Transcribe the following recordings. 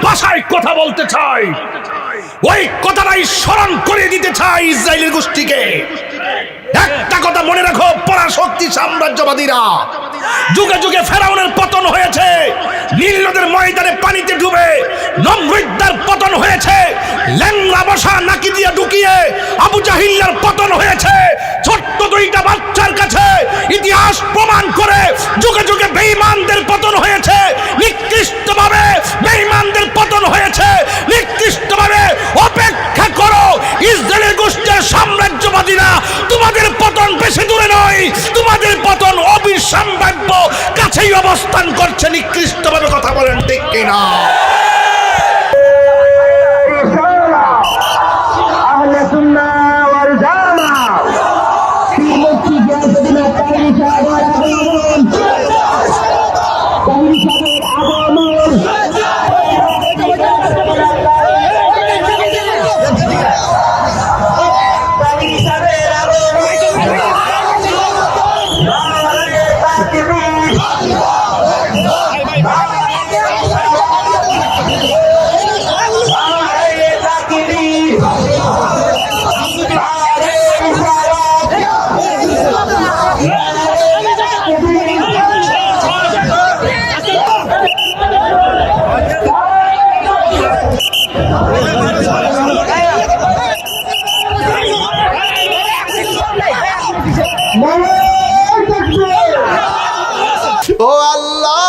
ভাষায় কথা বলতে চাই, ওই কথাটাই স্মরণ করে দিতে চাই ইসরায়েলের গোষ্ঠীকে। একটা কথা মনে রাখো, পরাশক্তি সাম্রাজ্যবাদীরা যুগে যুগে ফেরাউনের পতন হয়েছে, নীল নদের ময়দানে পানিতে ডুবে নমরুদ্দার পতন হয়েছে, ল্যাংড়া বসা নাকি দিয়ে ঢুকিয়ে আবু জাহিল্লার পতন হয়েছে। ছোট্ট দুইটা বাচ্চার কাছে ইতিহাস প্রমাণ করে যুগে যুগে বেঈমানদের পতন হয়েছে, নিকৃষ্টভাবে বেঈমানদের পতন হয়েছে, নিকৃষ্টভাবে। অপেক্ষা করো, ইসরায়েলের গোষ্ঠীর সাম্রাজ্যবাদীরা, তোমাদের পতন বেশি দূরে নয়, তোমাদের পতন অবিসম্ভাব্য কাছেই অবস্থান করছে। নিকৃষ্টভাবে কথা বলেন, ঠিক কিনা? ও আল্লাহ,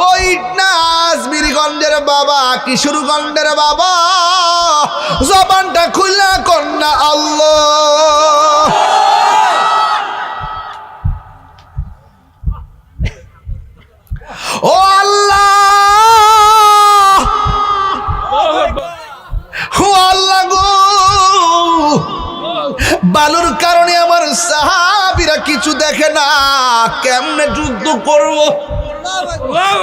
ওই নাজমিরগঞ্জের বাবা, কিশোরগঞ্জের বাবা, জবানটা খুলে কন্যা আল্লাহ। ও আল্লাহ, ও আল্লাহ গো, বালুর কারণে আমার সাহাবীরা কিছু দেখে না, কেমনে যুদ্ধ করব?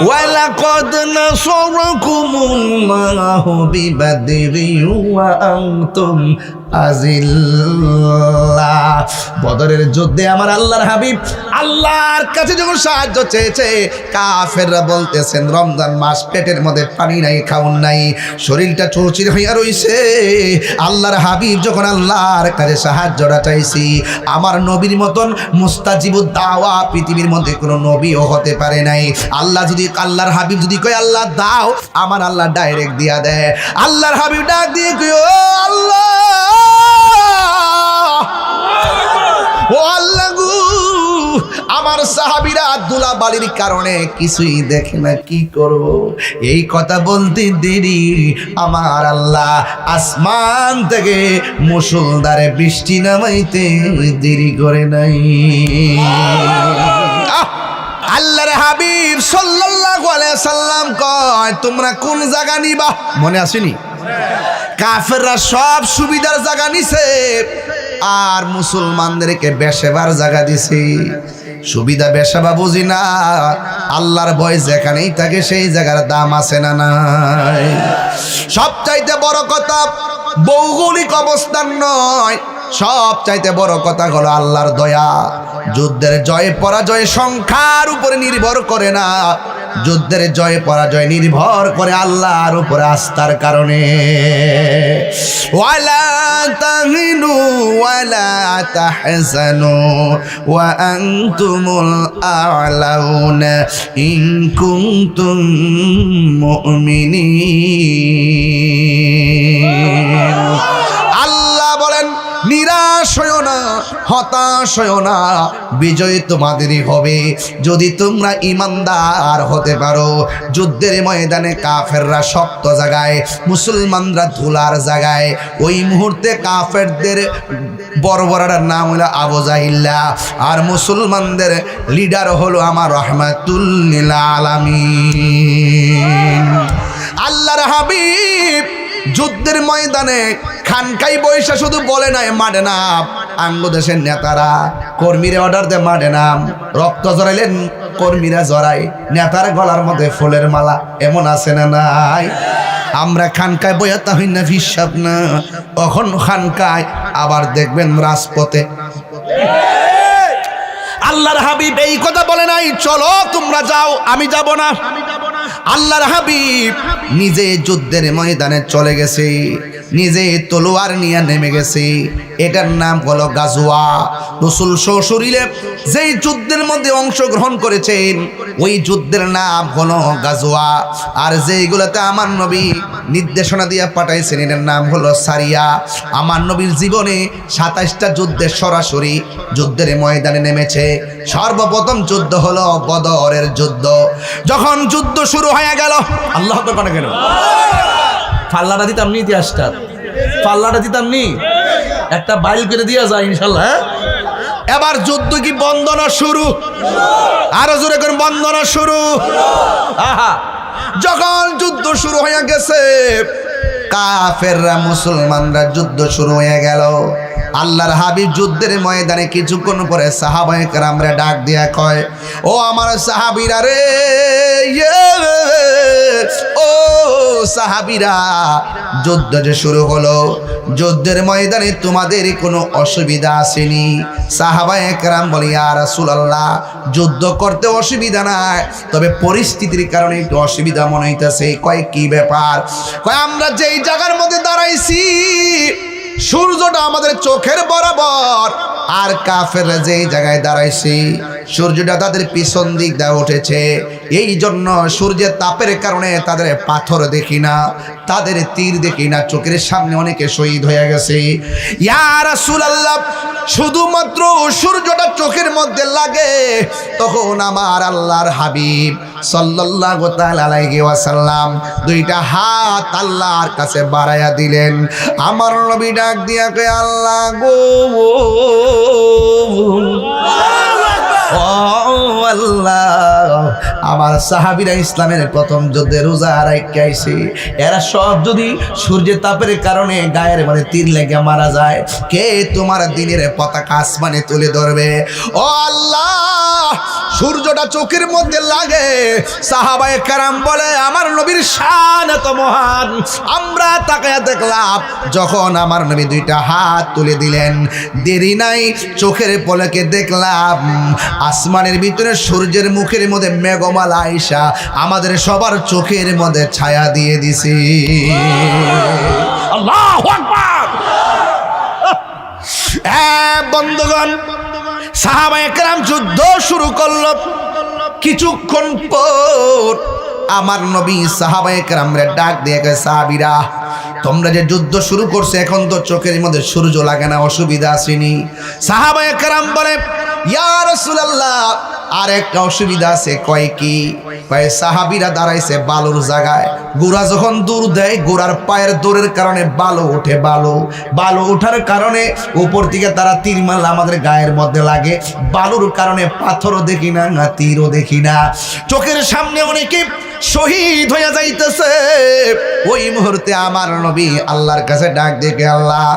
ওয়ালাকাদ নাসারাকুমুল্লাহু বিবাদরিন ওয়া আনতুম আজিল্লা। বদরের যুদ্ধে আমার আল্লাহর হাবিব আল্লাহর কাছে যখন সাহায্য চেয়েছে, কাফেররা বলতেছেন রমজান মাস, পেটের মধ্যে পানি নাই, খাওন নাই, শরীরটা চৌচির হইয়া রইছে। আল্লাহর হাবিব যখন আল্লাহর কাছে সাহায্যটা চাইছি, আমার নবীর মতন মুস্তাজিবুদ দাওয়া পৃথিবীর মধ্যে কোনো নবীও হতে পারে নাই। আল্লাহ যদি, আল্লাহর হাবিব যদি কয় আল্লাহ দাও, আমার আল্লাহ ডাইরেক্ট দিয়া দেয়। আল্লাহর হাবিব ডাক দিয়ে কই, ও আল্লাহ, ও আল্লাহ গো, আমার সাহাবীরা আব্দুল্লাহ বালির কারণে কিছুই দেখে না, কি করব? এই কথা বলতে দেরি আমার আল্লাহ আসমান থেকে মুষলধারে বৃষ্টি নামাইতে দেরি করে নাই। আল্লাহর হাবিব সাল্লাল্লাহু আলাইহি সাল্লাম কয়, তোমরা কোন জায়গা নিবা? মনে আসেনি? কাফেররা সব সুবিধার জায়গা নিছে, আর মুসলমানদেরকে বেশেবার জায়গা দিছে। সুবিধা বেশাবা বুঝি না, আল্লাহর ভয় যেখানেই থাকে সেই জায়গার দাম আছে না নাই? সবচাইতে বড় কথা ভৌগোলিক অবস্থান নয়, সব চাইতে বড় কথা হলো আল্লাহর দয়া। যুদ্ধের জয় পরাজয় সংখ্যার উপরে নির্ভর করে না, যুদ্ধের জয় পরাজয় নির্ভর করে আল্লাহর উপরে আস্থার কারণে। ওয়ালা তাহিনু ওয়ালা তাহজানু ওয়া আনতুমুল আ'লাউনা ইন কুনতুম মুমিনিন। আল্লাহ বলেন, নিরাশ হইও না, হতাশ হইও না, বিজয় তোমাদেরই হবে যদি তোমরা ইমানদার হতে পারো। যুদ্ধের ময়দানে কাফেররা শক্ত জায়গায়, মুসলমানরা ধুলার জায়গায়। ওই মুহূর্তে কাফেরদের বর্বরার নাম হলো আবু জাহিল্লা, আর মুসলমানদের লিডার হলো আমার রাহমাতুল লিল আলামিন আল্লাহর হাবিব। যুদ্ধের ময়দানে খানকাই বৈশা শুধু বলে নাই মাঠে নাম, আঙ্গদেশের নেতারা কর্মীরা অর্ডার দেয় মাঠে নাম। রক্ত জড়াইলেন কর্মীরা জড়ায়, নেতার গলার মধ্যে ফুলের মালা, এমন আছে না নাই? আমরা খানকায় বয়াতা হই না হিসাব না, কখন খানকায় আবার দেখবেন রাজপথে। আল্লাহর হাবিব এই কথা বলে নাই চলো তোমরা যাও আমি যাব না। আল্লাহর হাবিব নিজে যুদ্ধের ময়দানে চলে গেছে, নিজে তলোয়ার নিয়ে নেমে গেছে। এটার নাম হলো গাজওয়া। রাসূল সশরীরে যেই যুদ্ধের মধ্যে অংশগ্রহণ করেছেন ওই যুদ্ধের নাম হলো গাজওয়া। আর যেইগুলোতে আমার নবী নির্দেশনা দিয়ে পাঠাইছেন এটার নাম হলো সারিয়া। আমার নবীর জীবনে 27টা যুদ্ধে সরাসরি যুদ্ধের ময়দানে নেমেছে। সর্বপ্রথম যুদ্ধ হলো বদরের যুদ্ধ। যখন যুদ্ধ শুরু হয়ে গেল, আল্লাহ তো কেন কেন পাল্লাটা দিতাম নি, ইতিহাসটা পাল্লাটা দিতাম নি, একটা বাইল করে দিয়া যায় ইনশাল্লাহ। এবার যুদ্ধ কি বন্দনা শুরু, আরো জোরে করে বন্দনা শুরু। আহা, যখন যুদ্ধ শুরু হয়ে গেছে কাফেররা মুসলমানরা যুদ্ধ শুরু হয়ে গেল। আল্লাহর হাবিব যুদ্ধের ময়দানে কিছুক্ষণ পরে সাহাবায়ে কেরামরা ডাক দিয়া কয়, ও আমার সাহাবীরা রে, ও সাহাবীরা, যুদ্ধ যে শুরু হলো, যুদ্ধের ময়দানে তোমাদের কোনো অসুবিধা আসেনি? সাহাবায়ে কেরাম বলে, ইয়া রাসূলুল্লাহ, যুদ্ধ করতে অসুবিধা নাই, তবে পরিস্থিতির কারণে একটু অসুবিধা মনে হইতেছে। কয় কি ব্যাপার? কয় আমরা যেই জায়গার মধ্যে দাঁড়াইছি সূর্যটা আমাদের চোখের বরাবর, আর কাফেররা যেই জায়গায় দাঁড়াইছে সূর্যটা তাদের পিছন দিক দিয়ে উঠেছে। এই জন্য সূর্যের তাপের কারণে তাদের পাথর দেখি না, তাদের তীর দেখি না, চোখের সামনে অনেকে শহীদ হয়ে গেছে। ইয়া রাসূলুল্লাহ, শুধুমাত্র সূর্যটা চোখের মধ্যে লাগে তখন আমার আল্লাহর হাবিব সাল্লাল্লাহু তাআলা আলাইহি ওয়াসাল্লাম দুইটা হাত আল্লাহর কাছে বাড়ায়া দিলেন। আমার নবী ডাক দিয়া কয়, আল্লাহ গো, ও আল্লাহ, আমার সাহাবীরা ইসলামের প্রথম যুদ্ধে রোজা রাইখা আইছে, এরা সব যদি সূর্যের তাপের কারণে গায়ের মানে তীর লেগে মারা যায়, কে তোমার দিনের পতাকা আসমানে তুলে ধরবে? ও আল্লাহ, সূর্যটা চোখের মধ্যে লাগে। সাহাবায়ে কেরাম বলে, আমার নবীর শান এত মহান, আমরা তাকায়া দেখলাম যখন আমার নবী দুইটা হাত তুলে দিলেন, দেরি নাই, চোখের পলকে দেখলাম আসমানের ভিতরে সূর্যের মুখের মধ্যে মেঘমালা আইসা আমাদের সবার চোখের মধ্যে ছায়া দিয়ে দিছি। আল্লাহু আকবার। বন্ধুগণ, সাহাবায়ে কেরাম যুদ্ধ শুরু করলো। কিছুক্ষণ পর আমার নবী সাহাবায়ে কেরামরে ডাক দিয়ে কয়, সাহাবীরা, তোমরা যে যুদ্ধ শুরু করছো এখন তো চোখের মধ্যে সূর্য লাগে না, অসুবিধা আসেনি? সাহাবায়ে কেরাম বলে, ইয়া রাসূলুল্লাহ, আর একটা অসুবিধা আছে। কয় কি? কয় সাহাবীরা দাঁড়াইছে বালুর জায়গায়, গোড়া যখন দূর দেয় গোড়ার পায়ের দৌড়ের কারণে বালু ওঠে, বালু ওঠার কারণে উপর থেকে তারা তীর মারলে আমাদের গায়ের মধ্যে লাগে, বালুর কারণে পাথরও দেখি না, তীরও দেখি না, চোখের সামনে অনেকে শহীদ হয়ে যাইতেছে। ওই মুহূর্তে আমার নবী আল্লাহর কাছে ডাক দেখে, আল্লাহ,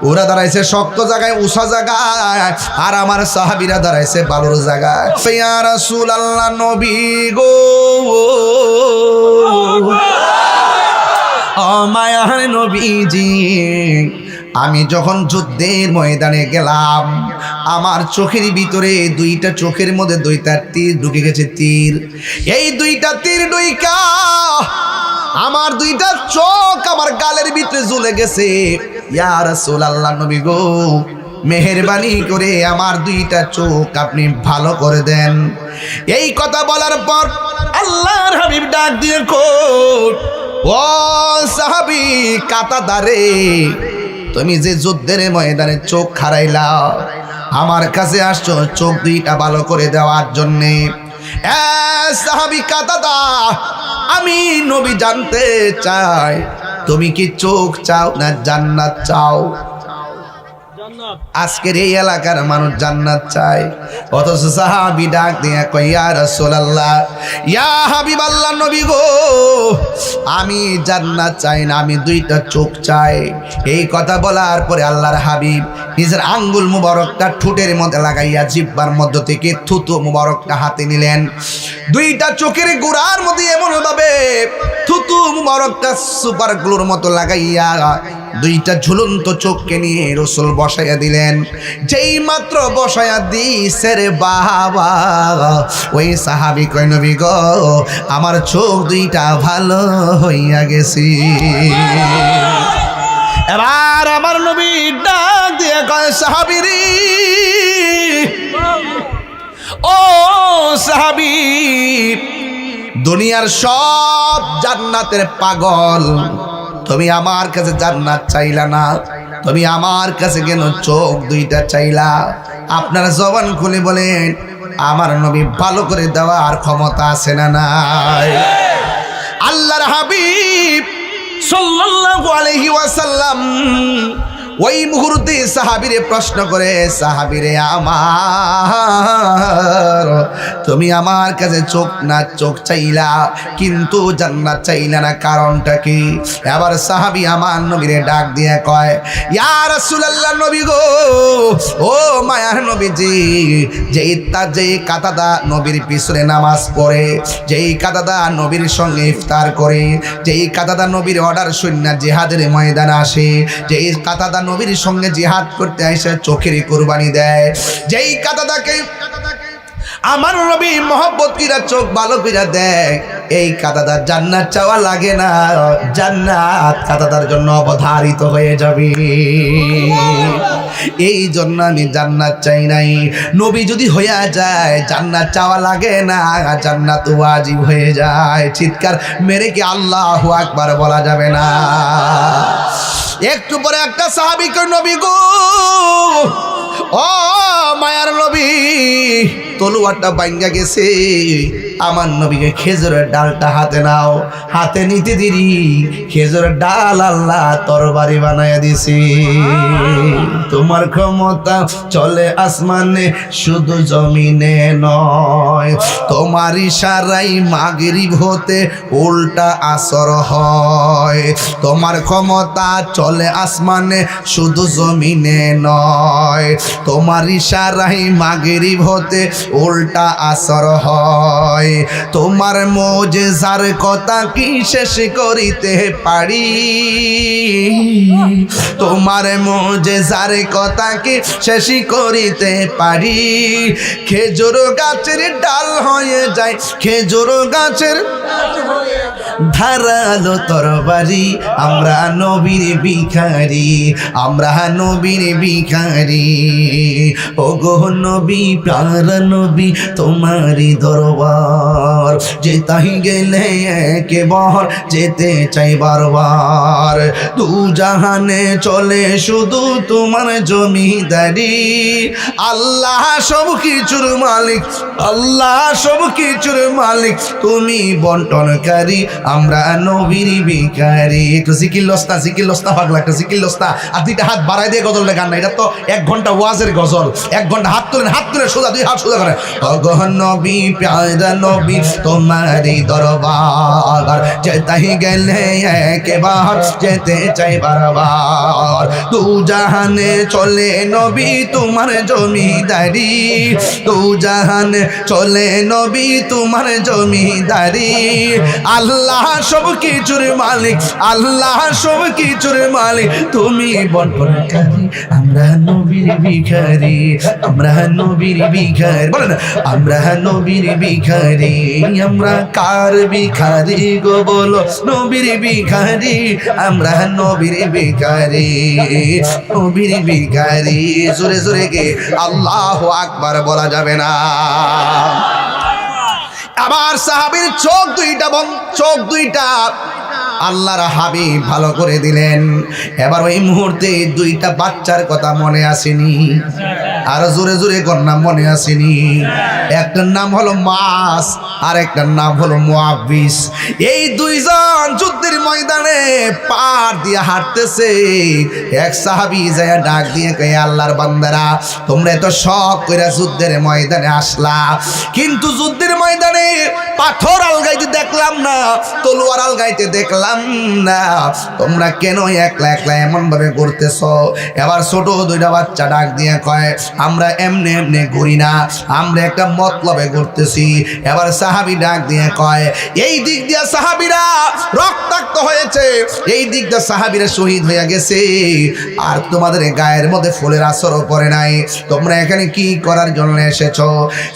ওরা দাঁড়াইছে শক্ত জায়গায়, উঁচা জায়গায়, আর আমার সাহাবীরা দাঁড়াইছে বালুর জায়গায়। ইয়া রাসূলুল্লাহ, নবী গো, ও মায়ার নবীজি, আমি যখন যুদ্ধের ময়দানে গেলাম আমার চোখের ভিতরে দুইটা চোখের মধ্যে দুইটা তীর ঢুকে গেছে। তীর, এই দুইটা তীর ঢুইকা আমার দুইটা চোখ আমার গালের ভিতরে ঝুলে গেছে। ইয়া রাসূলুল্লাহ, নবী গো, মেহেরবানি করে আমার দুইটা চোখ আপনি ভালো করে দেন। এই কথা বলার পর আল্লাহর হাবিব ডাক দিয়ে কই, ও সাহাবী কাতাদারে, তুমি যে যুদ্ধের ময়দানে চোখ হারাইলা, আমার কাছে আসছো চোখ দুইটা ভালো করে দেওয়ার জন্যে। সাহাবী কাতাদা, আমি নবী জানতে চাই তুমি কি চোখ চাও না জান্নাত চাও? আজকের এই এলাকার মানুষ জান্নাত চায়, অথচ সাহাবী ডাক দিয়া কয় ইয়া রাসূলুল্লাহ, ইয়া হাবিবাল্লাহ, নবী গো, আমি জান্নাত চাই না, আমি দুইটা চোখ চাই। এই কথা বলার পরে আল্লাহর হাবিব নিজের আঙ্গুল মুবারকটা ঠোঁটের মধ্যে লাগাইয়া জিহ্বার মধ্য থেকে থুতু মুবারকটা হাতে নিলেন। দুইটা চোখের গোড়ার মধ্যে এমন ভাবে থুতু মুবারকটা সুপার গ্লুর মতো লাগাইয়া দুইটা ঝুলন্ত চোখকে নিয়ে রাসূল বসাইয়া দিলেন। যেই মাত্র বসাইয়া দিছে রে বাবা, ওই সাহাবী কয় নবী গো, আমার চোখ দুইটা ভালো হইয়া গেছে। এবার আমার নবী ডাক দিয়ে কয় সাহাবীরে, ও সাহাবী, দুনিয়ার সব জান্নাতের পাগল, তুমি আমার কাছে জান্নাত চাইলা না, তুমি আমার কাছে কেন চোখ দুইটা চাইলা? আপনারা জবান খুলে বলেন, আমার নবী ভালো করে দেওয়ার ক্ষমতা আছে না নাই? আল্লাহর হাবিব সাল্লাল্লাহু আলাইহি ওয়াসাল্লাম ওই মুহূর্তে সাহাবীরে প্রশ্ন করে, সাহাবীরে আমার, তুমি আমার কাছে চোখ চাইলা কিন্তু জান্নাত চাইলা না, কারণটা কি? এবার সাহাবী আমার নবীরে ডাক দিয়ে কয়, ইয়া রাসূলুল্লাহ, নবী গো, ও মায়ার নবীজি, যেই কাতাদা নবীর পিছনে নামাজ পড়ে, যেই কাতাদা নবীর সঙ্গে ইফতার করে, যেই কাতাদা নবীর অর্ডার শুনে জিহাদের ময়দানে আসে, যেই কাতাদা নবীর সঙ্গে জিহাদ করতে এসে চোখের কুরবানি দেয়, যেই কাতাদাকে আমার নবী মহব্বত কিরা চোখ ভালো কিরা দেয়, এই কাতাদার জান্নাত চাওয়া লাগে না, জান্নাত কাতাদার জন্য অবধারিত হয়ে যাবে। এই জন্য আমি জান্নাত চাই নাই। নবী যদি হইয়া যায় জান্নাত চাওয়া লাগে না, জান্নাত ওয়াজিব হয়ে যায়। চিৎকার মেরে কি আল্লাহু আকবার বলা যাবে না? একটু পরে একটা সাহাবী কয়, নবী গো, ও মায়ার নবী, তলোয়ারটা ভাঙ্গা গেছে, আমার নবীকে খেজুরের ডালটা হাতে নাও। হাতে নিতে দেরি খেজুরের ডাল আল্লাহ তরবারি বানায়া দিছে। তোমার ক্ষমতা চলে আসমানে শুধু জমিনে নয়, তোমার ইশারায় মাগরিব হতে উল্টা আসর হয়। তোমার ক্ষমতা চলে আসমানে শুধু জমিনে নয়, তোমার ইশারায় মাগরিব হতে উল্টা আসর হয়। তোমার মুজিজার কথা কি শেষ করিতে পারি? তোমার মুজিজার কথা কি শেষ করিতে পারি? খেজুর গাছের ডাল হয়ে যায়, খেজুর গাছের ধারালো তরবারি, আমরা নবীর ভিখারি, আমরা নবীর ভিখারি। ওগো নবী, প্রাণ নবী, তোমারই দরবার যেতাই গেলে একবার যেতে চাই বারবার। দু জাহানে চলে শুধু তোমার জমিদারি, আল্লাহ সব কিছুর মালিক, আল্লাহ সব কিছুর মালিক, তুমি বন্টনকারী, আমরা নবীর ভিখারি। একটু জিকির লস্তা পাগলা, একটা জিকির লস্তা আর দুইটা হাত বাড়াই দিয়ে গজল গান না, এটা তো 1 ঘন্টা ওয়াজের গজল। 1 ঘন্টা হাত তুলে সোজা, 2 হাত সোজা করে, ওগো নবী, প্যারা নবী, তোমারই দরবার যেতাই গেলে একবার যেতে চাই বারবার। দু জাহানে চলে নবী তোমার জমিদারি, দু জাহানে চলে নবী তোমার জমিদারি। আল্লাহ সব কিছুর মালিক, আল্লাহ সব কিছুর মালিক, তুমি বন্টনকারী, আমরা নবীর ভিখারি, আমরা নবীর ভিখারি। বলেন, আমরা নবীর ভিখারি, আমরা কার ভিখারি গো বলো? নবীর ভিখারি, আমরা নবীর ভিখারি, নবীর ভিখারি। জোরে জোরে কে আল্লাহু আকবার বলা যাবে না? আবার সাহাবীর চোখ দুইটা আল্লাহর হাবিব ভালো করে দিলেন। এবার ওই মুহূর্তে দুইটা বাচ্চার কথা মনে আসেনি? আর জোরে জোরে কন্যা মনে আসেনি? একটার নাম হলো মাস আর একটার নাম হলো মুআব্বিস। এই দুইজন যুদ্ধের ময়দানে পার দিয়ে হাঁটতেছে। এক সাহাবী যায় ডাক দিয়ে কয়, আল্লাহর বান্দারা, তোমরা এত শখ কইরা যুদ্ধের ময়দানে আসলা, কিন্তু যুদ্ধের ময়দানে পাথর আলগাইতে দেখলাম না, তলোয়ার আলগাইতে দেখলাম না, তোমরা কেন একলা একলা এমন ভাবে করতেছ? এবার ছোট দুইটা বাচ্চা ডাক দিয়ে কয়, আমরা এমনি এমনি ঘুরি না, আমরা একটা মতলবে করতেছি। এবার সাহাবী ডাক দিয়ে কয়, এই দিক দিয়ে সাহাবীরা রক্তাক্ত হয়েছে, এই দিক দিয়ে সাহাবীরা শহীদ হয়ে গেছে, আর তোমাদের গায়ের মধ্যে ফুলের আসরও পড়ে নাই, তোমরা এখানে কি করার জন্য এসেছো?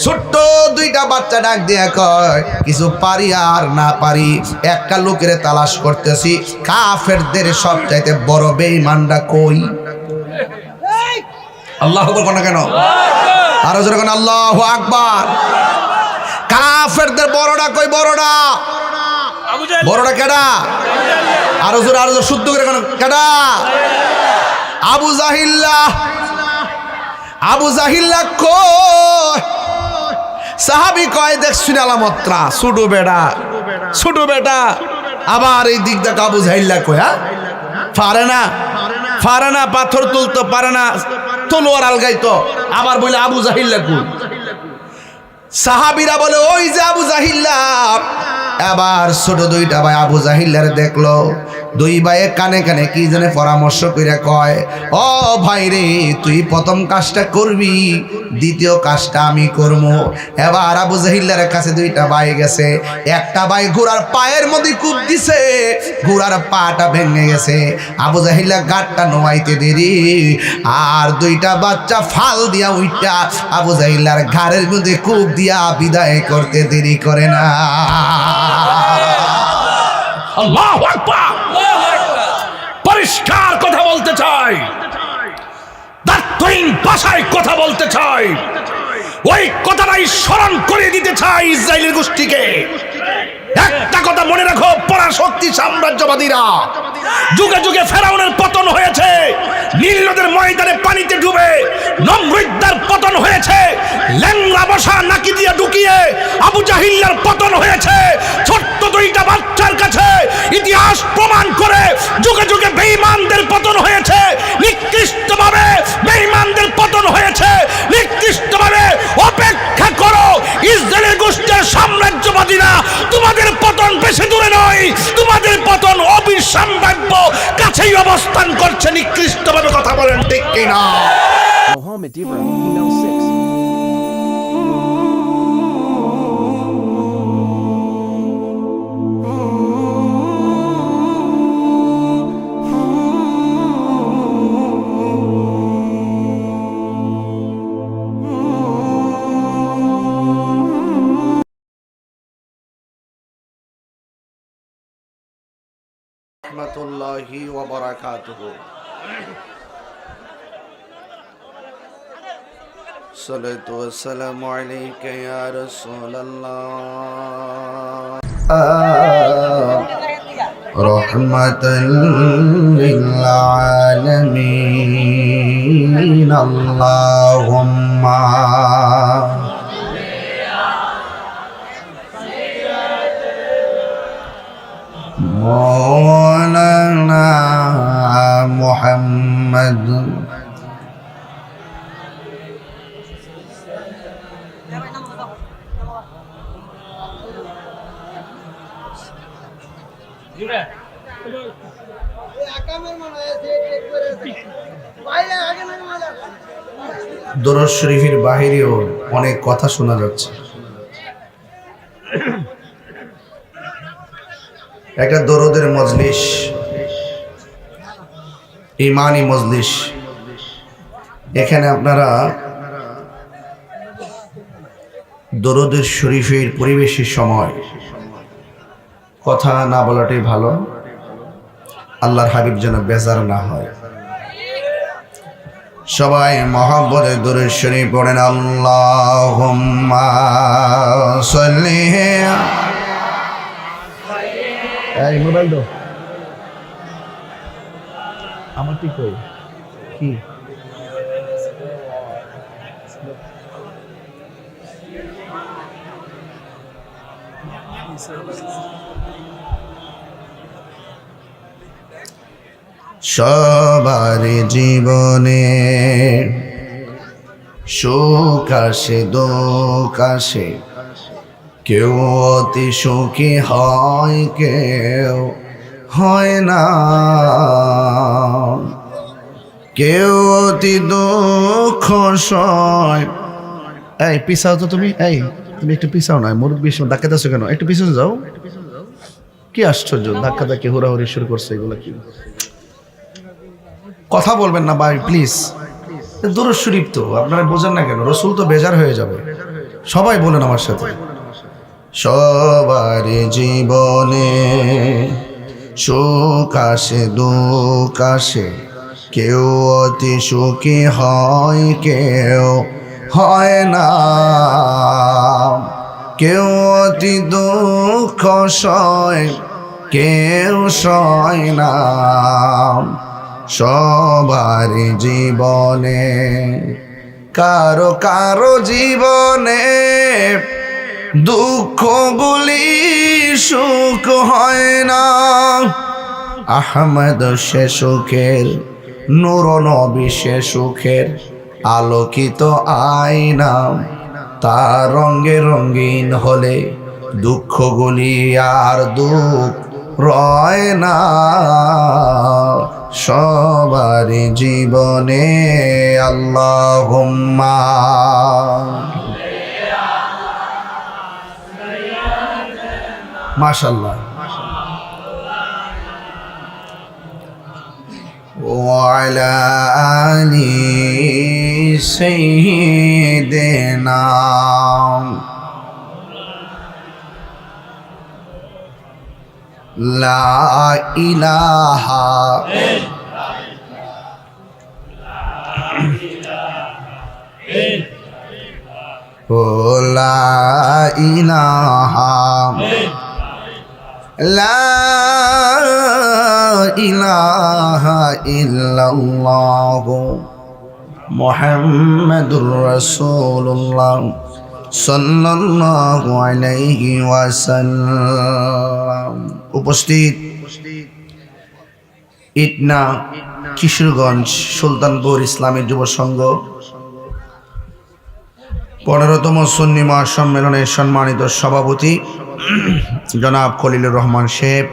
ছোট্ট দুইটা বাচ্চা ডাক দিয়ে কয়, কিছু পারি আর না পারি, একটা লোকের তালাশ করতেছি, কাফেরদের সবচাইতে বড় বেঈমানরা কই? আল্লাহু আকবার কোন কেন? আরো জোরে কোন আল্লাহু আকবার। কাফেরদের বড়টা কই? বড়টা বড়টা কেডা? আরো জোরে শুদ্ধ করে কোন কেডা? আবু জাহিল্লাহ। আবু জাহিল্লাহ কই? সাহাবী কয়, দেখছি আলামতরা, ছোট বেটা, ছোট বেটা। আবার এই দিক দেখ আবু জাহিল্লাহ কই, হ্যাঁ পারে না, পারে না, পাথর তুলতে পারে না, তলোয়ার আলগাইতো। আবার বলে আবু জাহিল্লাহ কই? সাহাবীরা বলে, ওই যে আবু জাহিল্লাহ। আবার ছোট দুইটা ভাই আবু জাহিল্লার দেখলো, দুই ভাইয়ে কানে কানে কি জানে পরামর্শ করে কয়, ও ভাই রে, তুই প্রথম কাজটা করবি, দ্বিতীয় কাজটা আমি করবো। এবার আবু জাহিল্লার কাছে দুইটা ভাই গেছে, একটা ভাই ঘোড়ার পায়ের মধ্যে কূপ দিছে, ঘোড়ার পাটা ভেঙে গেছে, আবু জাহিল্লা গাঁটটা নোয়াইতে দেরি, আর দুইটা বাচ্চা ফাল দিয়া উইটা আবু জাহিল্লার ঘাড়ের মধ্যে কূপ দিয়া বিদায় করতে দেরি করে না। আল্লাহু আকবার। পরিষ্কার কথা বলতে চাই, দার্থহীন ভাষায় কথা বলতে চাই, ওই কথাটাই স্মরণ করে দিতে চাই ইসরায়েলের গোষ্ঠীকে। একটা কথা মনে রাখো, পরাশক্তি সাম্রাজ্যবাদীরা যুগে যুগে ফেরাউনের পতন হয়েছে, নীল নদের ময়দানে পানিতে ডুবে নমরুদ্দার পতন হয়েছে, ল্যাংড়া বসা নাকি দিয়ে ঢুকিয়ে আবু জাহিল্লার পতন হয়েছে। ছোট্ট দুইটা বাচ্চার কাছে ইতিহাস প্রমাণ করে যুগে যুগে বেঈমানদের পতন হয়েছে, নিকৃষ্টভাবে বেঈমানদের পতন হয়েছে, নিকৃষ্টভাবে। অপেক্ষা করো, ইসরায়েলের গোষ্ঠীর সাম্রাজ্যবাদীরা, তোমাদের পতন বেশি দূরে নয়, তোমাদের পতন অবিসম্ভাব্য কাছেই অবস্থান করছে। নিকৃষ্টভাবে কথা বলেন ঠিক কিনা? Mohammed Ibrahim, email 6. রাহমাতুল্লাহি ওয়া বারাকাতুহু। সালাতু ওয়াসসালামু আলাইকা ইয়া রাসূলুল্লাহ, রাহমাতাল লিল আলামিন। আল্লাহুম্মা মৌলানা মুহাম্মদ দরুদ শরীফের বাহিরেও অনেক কথা শোনা যাচ্ছে। একটা দরুদের মজলিস, ইমানি মজলিস, এখানে আপনারা দরুদের শরীফের পরিবেশের সময় কথা না বলাটাই ভালো, আল্লাহর হাবিব যেন বেজার না হয়। সবাই মহব্বতে দরুদ শরীফ পড়েন। আল্লাহুম্মা সাল্লি। এই মোবাইল দাও। আমার ঠিক কই কি সবার জীবনে সুখ আসে দুঃখ আসে, কেউ অতি সুখী হয় কেউ হয় না, কেউ অতি দুঃখ সয়। এই পিছাও তো তুমি, এই তুমি একটু পিছাও না, মুরব্বী ধাক্কা দিচ্ছ কেন? একটু পিছনে যাও। কি আশ্চর্য, ধাক্কা ধাক্কি হুড়াহুড়ি শুরু করছে, এগুলো কি? কথা বলবেন না ভাই প্লিজ। দুরূদ শরীফ তো আপনারা বোঝেন না কেন? রসুল তো বেজার হয়ে যাবে। সবাই বলেন আমার সাথে, সবার জীবনে সুখ আসে দুঃখ আসে, কেউ অতি সুখী হয় কেউ হয় না, কেউ অতি দুঃখ সয় কেউ সয় না, সবার জীবনে কারো কারো জীবনে দুঃখগুলি সুখ হয় না। আহমদ সে সুখের, নূর নবী সে সুখের আলোকিত আয়না, তার রঙে রঙিন হলে দুঃখগুলি আর দুঃখ রয় না, সবার জীবনে আল্লাহুম্মা মাশাআল্লাহ ওয়ালা আলি সাইয়্যিদিনা লা ইলাহা লা ইলাহা লা ইলাহা ইল্লাল্লাহ মুহাম্মাদুর রাসূলুল্লাহ সাল্লাল্লাহু আলাইহি ওয়াসাল্লাম। উপস্থিত ইটনা কিশোরগঞ্জ সুলতানপুর ইসলামী যুব সংঘ 15তম সুন্নি মহাসম্মেলনের সম্মানিত সভাপতি জনাব খলিলুর রহমান সাহেব,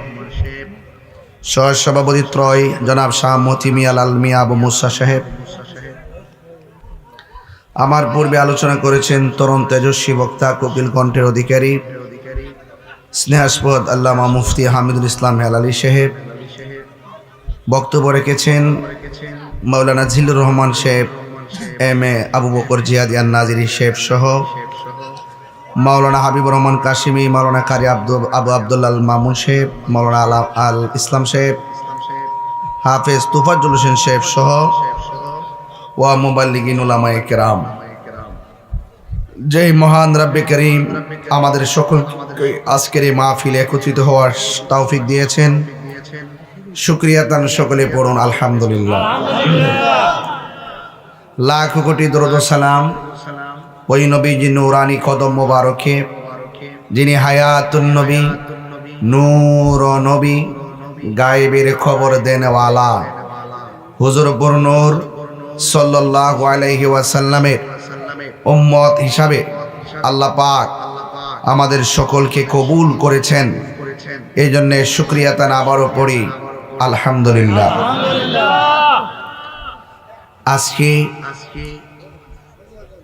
সহসভাপতি ত্রয় জনাব শাহ মতি মিয়া লাল মিয়া আবু মুসা সাহেব, আমার পূর্বে আলোচনা করেছেন তরুণ তেজস্বী বক্তা কোকিল কণ্ঠের অধিকারী স্নেহাস্পদ আল্লামা মুফতি হামিদুল ইসলাম হেলালি সাহেব, বক্তব্য রেখেছেন মাওলানা জিল্লুর রহমান সাহেব, এম এ আবু বকর জিয়াদিয়ান নাজিরি সাহেব সহ মাওলানা হাবিবুর রহমান কাশিমি, মাওলানা কারি আবু আবদুল্লাহ মামুন সাহেব, মাওলানা আল ইসলাম সাহেব, হাফেজ তুফাজ্জল হোসেন সাহেব সহ ওয়া মুবাল্লিগিন উলামায়ে কেরাম। যেই মহান রব্বে করিম আমাদের সকলকে আজকের এই মাহফিলে একত্রিত হওয়ার তৌফিক দিয়েছেন, শুকরিয়া তান সকলে পড়ুন আলহামদুলিল্লাহ। লাখ কোটি দরুদ ও সালাম ওই নবীজি নূরানি কদম মোবারকে, যিনি হায়াতুন নবী, নূর নবী, গায়েবের খবর দেনওয়ালা হুজুর নূর সাল্লাল্লাহু আলাইহি ওয়াসাল্লামের উম্মত হিসাবে আল্লাহ পাক আমাদের সকলকে কবুল করেছেন। এই জন্য শুকরিয়া তান আবারও পড়ি আলহামদুলিল্লাহ। আজকে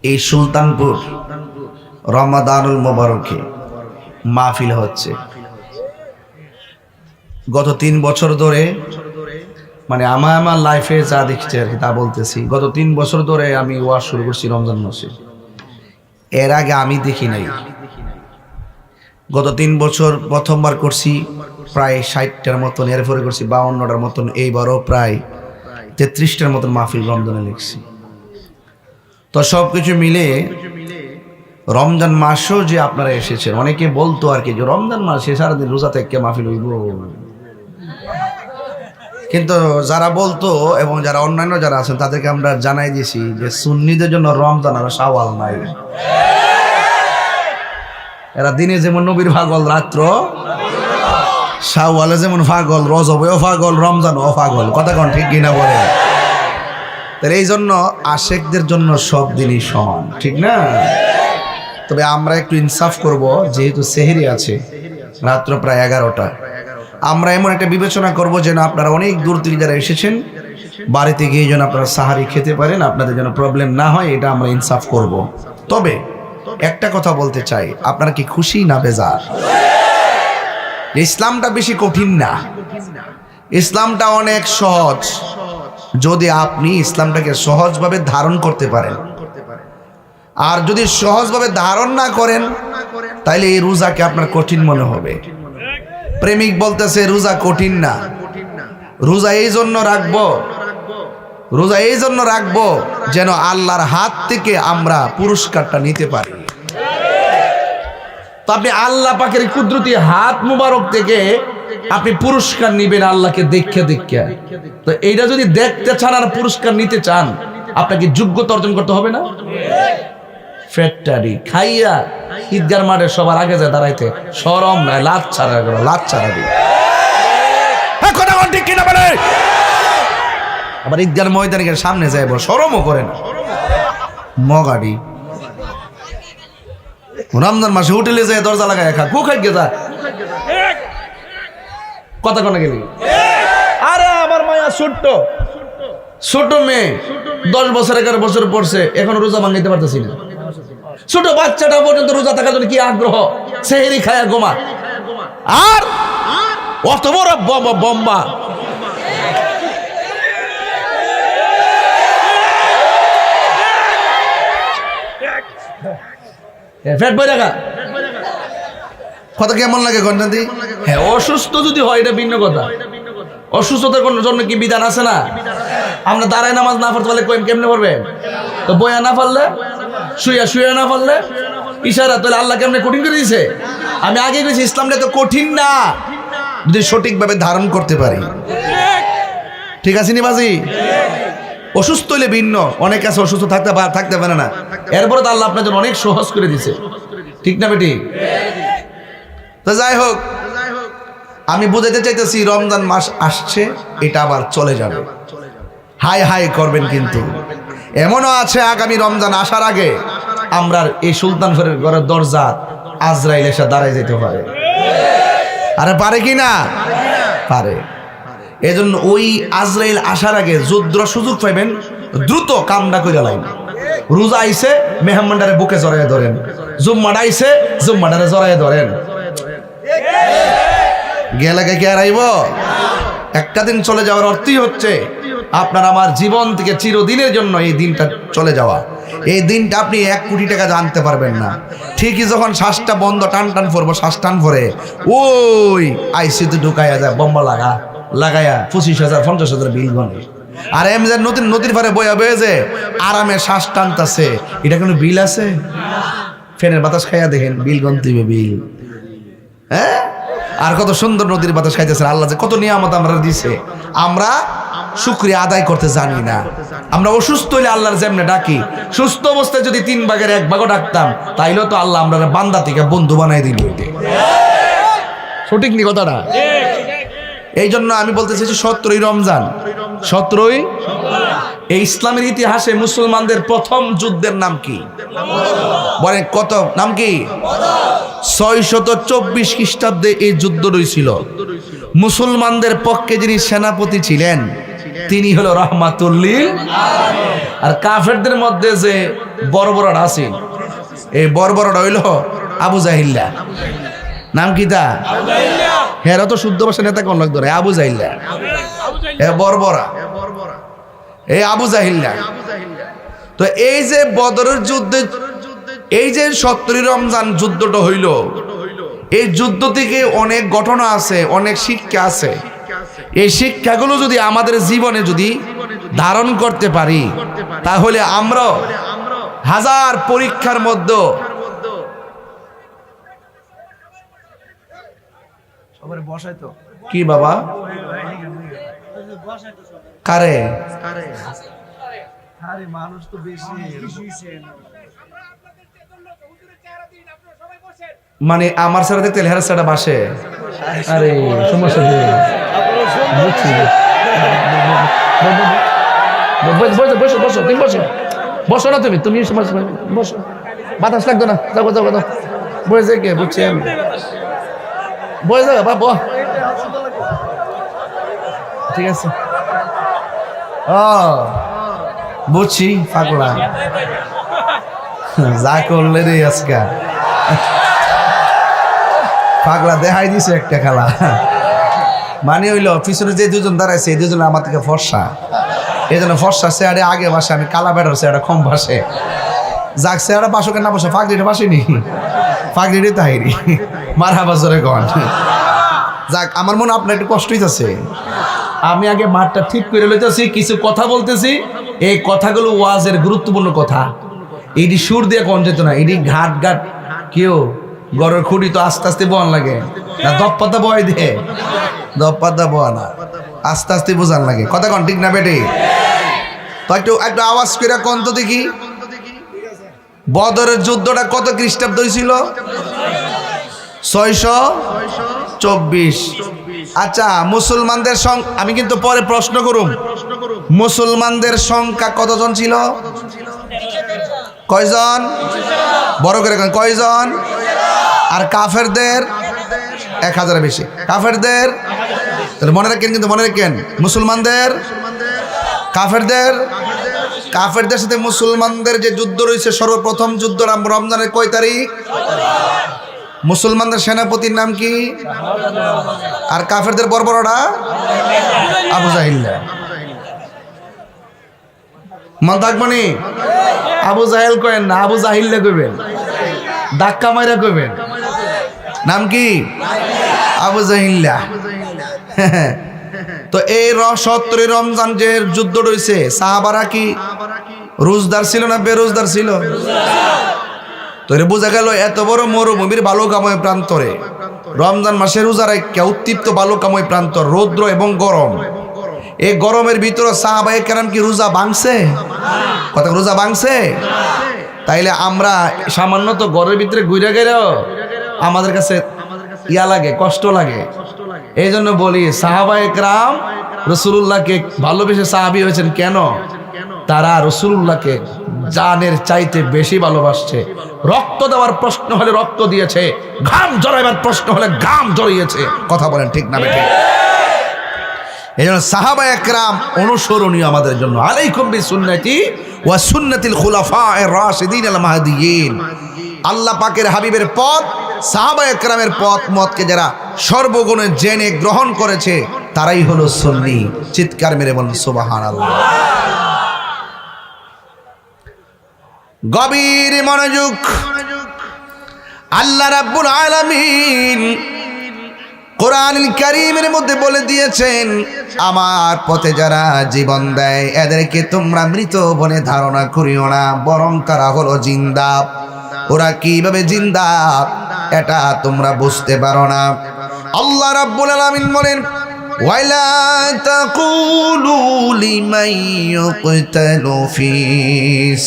এই সুলতানপুর রমাদানুল মোবারকে মাহফিল হচ্ছে। গত 3 বছর ধরে, মানে আমার লাইফে যা দেখছি আর কি তা বলতেছি, গত 3 বছর ধরে আমি ওয়াজ শুরু করছি রমজান মাসে। এর আগে আমি দেখি নাই। গত 3 বছর প্রথমবার করছি প্রায় 60টার মতন, এরপরে করছি 52টার মতন, এইবারও প্রায় 33টার মতন মাহফিল রমজানে লিখছি। তো সব কিছু মিলে রমজান মাসেও যে আপনারা এসেছেন, অনেকে বলতো আর কি যে রমজান মাসে সারাদিন রোজা থেকে মাহফিল হইব, কিন্তু যারা বলতো এবং যারা অন্যান্য যারা আছেন তাদেরকে আমরা জানাই দিয়েছি যে সুন্নিদের জন্য রমজান আর শাওয়াল নাই। এরা দিনে যেমন নবীর পাগল, রাত্র শাওয়ালে যেমন পাগল, রজবেও পাগল, রমজানও পাগল। কথা কোন ঠিক কিনা বলে? তাহলে এই জন্য আশেকদের জন্য সব দিনই সমান, ঠিক না? তবে আমরা একটু ইনসাফ করব, যেহেতু সেহরি আছে, রাত্র প্রায় 11টা, আমরা এমন একটা বিবেচনা করব যেন আপনারা অনেক দূর থেকে যারা এসেছেন বাড়িতে গিয়ে যেন আপনারা সাহারি খেতে পারেন, আপনাদের যেন প্রবলেম না হয়, এটা আমরা ইনসাফ করব। তবে একটা কথা বলতে চাই, আপনারা কি খুশি না বেজার? ইসলামটা বেশি কঠিন না, ইসলামটা অনেক সহজ। যদি আপনি ইসলামটাকে সহজভাবে ধারণ করতে পারেন, আর যদি সহজভাবে ধারণ না করেন তাইলে এই রোজাকে আপনার কঠিন মনে হবে। প্রেমিক বলতেছে রোজা কঠিন না, রোজা এই জন্য রাখবো, রোজা এই জন্য রাখবো যেন আল্লাহর হাত থেকে আমরা পুরস্কারটা নিতে পারি। তো আপনি আল্লাহ পাকের কুদরতি হাত মুবারক থেকে আপনি পুরস্কার নিবেন আল্লাহকে দেখে দেখে। তো এইটা যদি দেখতে চান আর পুরস্কার নিতে চান, আপনাকে যোগ্যতা অর্জন করতে হবে না? ফেটটারি খাইয়া ঈদগার মাঠে সবার আগে যায় দাঁড়াইতে শরম নাই, লাত ছাড়া গেল, লাত ছাড়া দিই। ঠিক কিনা বলে? আবার ঈদগার ময়দানের সামনে যাইব, শরমও করে না। মগাড়ি রমজান মাসে হোটেলে যায় দরজা লাগায় খা, কু খাই যা কথা কোনা গেলি। আরে আমার মায়া ছোট্ট ছোট মেয়ে, 10 বছর 11 বছর পড়ছে, এখন রোজা ভাঙাইতে পারতেছি না। ছোট বাচ্চাটা পর্যন্ত রোজা থাকার জন্য কি আগ্রহ, সেহেরি খায়া গোমা। আর অত বড় বম্বা ফ্যাট বই রাখা কথা কেমন লাগে গন্ডান্তি? হ্যাঁ, অসুস্থ যদি হয় এটা ভিন্ন কথা। অসুস্থতার জন্য কি বিধান আছে না? আমরা দাঁড়ায় নামাজ না পড়তে পারলে কেমনে পড়বেন? তো বয়া না পারলে, শুয়া না পারলে ইশারা, তাহলে আল্লাহ কেমনে কঠিন করে দিয়েছে? আমি আগে গেছি ইসলামটা তো কঠিন না, যদি সঠিকভাবে ধারণ করতে পারি। ঠিক আছে নি বাজি? অসুস্থ হইলে ভিন্ন, অনেক আছে অসুস্থ থাকতে পারে না, এরপরে তো আল্লাহ আপনার জন্য অনেক সহজ করে দিছে, ঠিক না বেটি? তো যাই হোক, আমি বুঝাতে চাইতেছি রমজান মাস আসছে, এটা আবার চলে যাবে। হাই হাই করবেন, কিন্তু এমনও আছে আগামী রমজান আসার আগে আমরা এই সুলতানপুরের ঘরের দরজা আজরাইল এসে দাঁড়ায় যেতে পারে। আরে পারে কি না? পারে। এজন্য ওই আজরাইল আসার আগে যুদ্ধ সুযোগ পাইবেন, দ্রুত কামটা করে লাইন। রোজা আইছে, মেহমানদারে বুকে জড়াইয়া ধরেন, জুম্মাটা আইছে, জুম্মাটারে জড়াইয়া ধরেন। গেলাকে কে আর আইব? একটা দিন চলে যাওয়ার অর্থই হচ্ছে আপনার আমার জীবন থেকে চিরদিনের জন্য এই দিনটা চলে যাওয়া। এই দিনটা আপনি 1 কোটি টাকা আনতে পারবেন না। ঠিকই যখন শ্বাসটা বন্ধ, টান টান পড়বো, শ্বাস টান পরে ওই আইসিতে ঢুকাইয়া যায়, বোম্বা লাগাইয়া 25,000 50,000 বিল বনে। আর এম যে নদীর পারে বয়া বয়েছে আরামে শ্বাস টানতেছে, এটা কোনো বিল আছে? ফ্যানের বাতাস খাইয়া দেখেন, বিল গন্তিবে বিল। হ্যাঁ, আর কত সুন্দর নদীর বাতাস খাইতেছে। আল্লাহ যে কত নিয়ামত আমরা দিছে, আমরা শুকরিয়া আদায় করতে জানি না। আমরা অসুস্থ হইলে আল্লাহর যেমনে ডাকি, সুস্থ অবস্থায় যদি 3 ভাগের 1 ভাগও ডাকতাম, তাইলেও তো আল্লাহ আমরা বান্দা থেকে বন্ধু বানাই দিল। সঠিক নি কথাটা? এই জন্য আমি বলতে চাইছি 17ই রমজান, 17ই এই ইসলামের ইতিহাসে মুসলমানদের প্রথম যুদ্ধের নাম কি বলে? কত নাম কি? 624 খ্রিস্টাব্দে এই যুদ্ধ হয়েছিল। মুসলমানদের পক্ষে যিনি সেনাপতি ছিলেন তিনি হলো রহমাতুল লিল আলামিন। আর কাফেরদের মধ্যে যে বর্বরটা আছে, এই বর্বরটা হইল আবু জাহিল্লা। নাম কি তা? হেরা তো শুদ্ধ ভাষা নেতা কোন লোক ধরে আবু জাহিল্লা, এ বর্বরা, এই আবু জাহিল্লা। তো এই যে বদরের যুদ্ধে, এই যে 17ই রমজান যুদ্ধটা হইল, এই যুদ্ধ থেকে অনেক ঘটনা আছে, অনেক শিক্ষা আছে। এই শিক্ষাগুলো যদি আমাদের জীবনে যদি ধারণ করতে পারি, তাহলে আমরা হাজার পরীক্ষার মধ্যে কি বাবা কারে মানে আমার সাথে তেল হেরার সাথে বাসে আরে সমস্যা নেই বুঝছি বসো বসো বসো তুমি বসো বসো না তুমি সমস্যা বসো বাতাস লাগতো না যাবো যাবো যাও বসে কে বুঝছি আমি বসে যাবে বাবা ঠিক আছে ও বুঝছি পাগলা যা করলে রে আজকা পাগলা দেখাই দিছে একটা খেলা মানে হইলো পিছনে যে দুজন দাঁড়াইছে এই দুজন আমার থেকে ফর্সা এই জন্য ফর্সা চেয়ারে আগে বাসে আমি কালা বেটার চেয়ারে কম বাসে যাক চেয়ারে বাসকে না বসে ফাঁকড়িটা বাসিনি ফাঁকড়িটি তাহিরি মারা বাজরে গন যাক আমার মনে আপনার একটু কষ্টই আছে আমি আগে মাঠটা ঠিক করে লইতেছি কিছু কথা বলতেছি এই কথাগুলো ওয়াজের গুরুত্বপূর্ণ কথা এটি সুর দিয়ে কোন যেত না এটি ঘাট ঘাট কেউ গড়ের খুঁড়ি তো আস্তে আস্তে বোয়ান লাগে না দপ্পাতা বয় দিয়ে দপ্পাতা বোয়া না আস্তে আস্তে বোঝান লাগে কথা কন ঠিক না বেটে তো একটু একটু আওয়াজ করে কোন তো দেখি বদরের যুদ্ধটা কত খ্রিস্টাব্দ হয়েছিল 624 আচ্ছা মুসলমানদের আমি কিন্তু পরে প্রশ্ন করুম মুসলমানদের সংখ্যা কতজন ছিল কয়জন বড় করে কয়জন আর কাফেরদের 1000 বেশি কাফেরদের তাহলে মনে রাখেন কিন্তু মনে রাখেন মুসলমানদের কাফেরদের সাথে মুসলমানদের যে যুদ্ধ রয়েছে সর্বপ্রথম যুদ্ধ রমজানের কয় তারিখ মুসলমানদের সেনাপতির নাম কি আর কাফেরদের বর্বররা আবু জাহিল মন থাকবনি আবু জাহেল কয়েন না আবু জাহিল্লা কইবেন ধাক্কা মাইরা কইবেন নাম কি আবু জাহিল্লা তো এই 70 রমজান যে যুদ্ধ রয়েছে সাহাবারা কি রোজদার ছিল না বেরোজদার ছিল তোরে বোঝা গেল এত বড় মরুভূমির বালুকাময় প্রান্তরে রমজান মাসে রোজা রাখা উত্তপ্ত বালুকাময় প্রান্তর রৌদ্র এবং গরম এই গরমের ভিতরে সাহাবায়ে কেরাম কি রোজা ভাঙছে কথা রোজা ভাঙছে তাইলে আমরা সামান্য তো ঘরের ভিতরে ঘুরে গেলেও আমাদের কাছে ইয়া লাগে কষ্ট লাগে এই জন্য বলি সাহাবায়ে কেরাম রাসূলুল্লাহকে ভালোবেসে সাহাবী হয়েছেন কেন তারা রাসূলুল্লাহকে জানের চাইতে বেশি ভালোবাসছে রক্ত দেওয়ার প্রশ্ন হলে রক্ত দিয়েছে ঘাম জড়াইবার প্রশ্ন হলে ঘাম জড়িয়েছে কথা বলেন ঠিক না বেঠিক এই জন্য সাহাবায়ে কেরাম অনুসরণীয় আমাদের জন্য আলাইকুম বিসুন্নতি ওয়া সুন্নাতিল খুলাফায়ে রাশিদিন আল মাহদিয়িন আল্লাহ পাকের হাবিবের পথ সাহাবায়ে কেরামের পথ মতকে যারা সর্বগুণে জেনে গ্রহণ করেছে তারাই হলো সুন্নি চিৎকার মেরে বলুন সুবহানাল্লাহ গভীর মনোযোগ আল্লাহ রাব্বুল আলামিন কোরআনুল কারীমের মধ্যে বলে দিয়েছেন আমার পথে যারা জীবন দেয় এদেরকে তোমরা মৃত বলে ধারণা করিও না বরং তারা হলো জিন্দা ওরা কিভাবে জিন্দা এটা তোমরা বুঝতে পারো না আল্লাহ রাব্বুল আলামিন বলেন ওয়ালা তাকুলু লিমান ইউকতালু ফি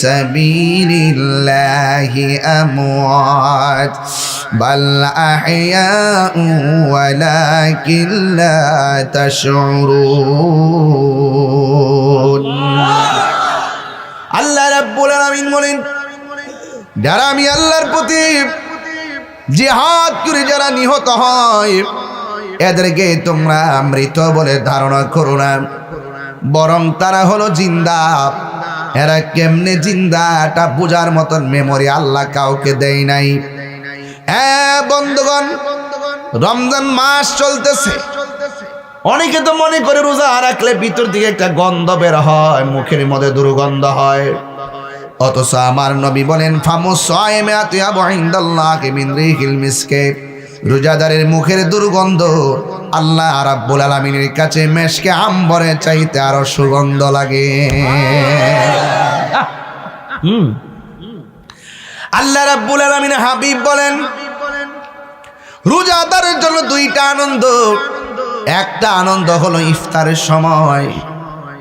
সাবিলিল্লাহি আমওয়াত বাল আহইয়াউ ওয়ালাকিন লা তাশউরুন আল্লাহ রাব্বুল আলামিন বলেন যারা আমি আল্লাহর প্রতি জিহাদ করে যারা নিহত হয় এদেরকে তোমরা মৃত বলে ধারণা করো না বরং তারা হলো জিন্দা এরা কেমনে জিন্দা এটা বোঝার মতন মেমোরি আল্লাহ কাউকে দেয় নাই বন্ধুগণ রমজান মাস চলতেছে অনেকে তো মনে করে রোজা রাখলে ভিতর দিকে একটা গন্ধ বের হয় মুখের মধ্যে দুর্গন্ধ হয় অথচ আমার নবী বলেন ফামুস সাইমে আতিয়াবু ইনদাল্লাহি মিন রিহিল মিসকে রোজাদারের মুখের দুর্গন্ধ আল্লাহ রাব্বুল আলামিনের কাছে মেশকে আম্বরের চাইতে আরো সুগন্ধ লাগে আল্লাহ রাব্বুল আলামিনের হাবিব বলেন রোজাদারের জন্য দুইটা আনন্দ একটা আনন্দ হলো ইফতারের সময়,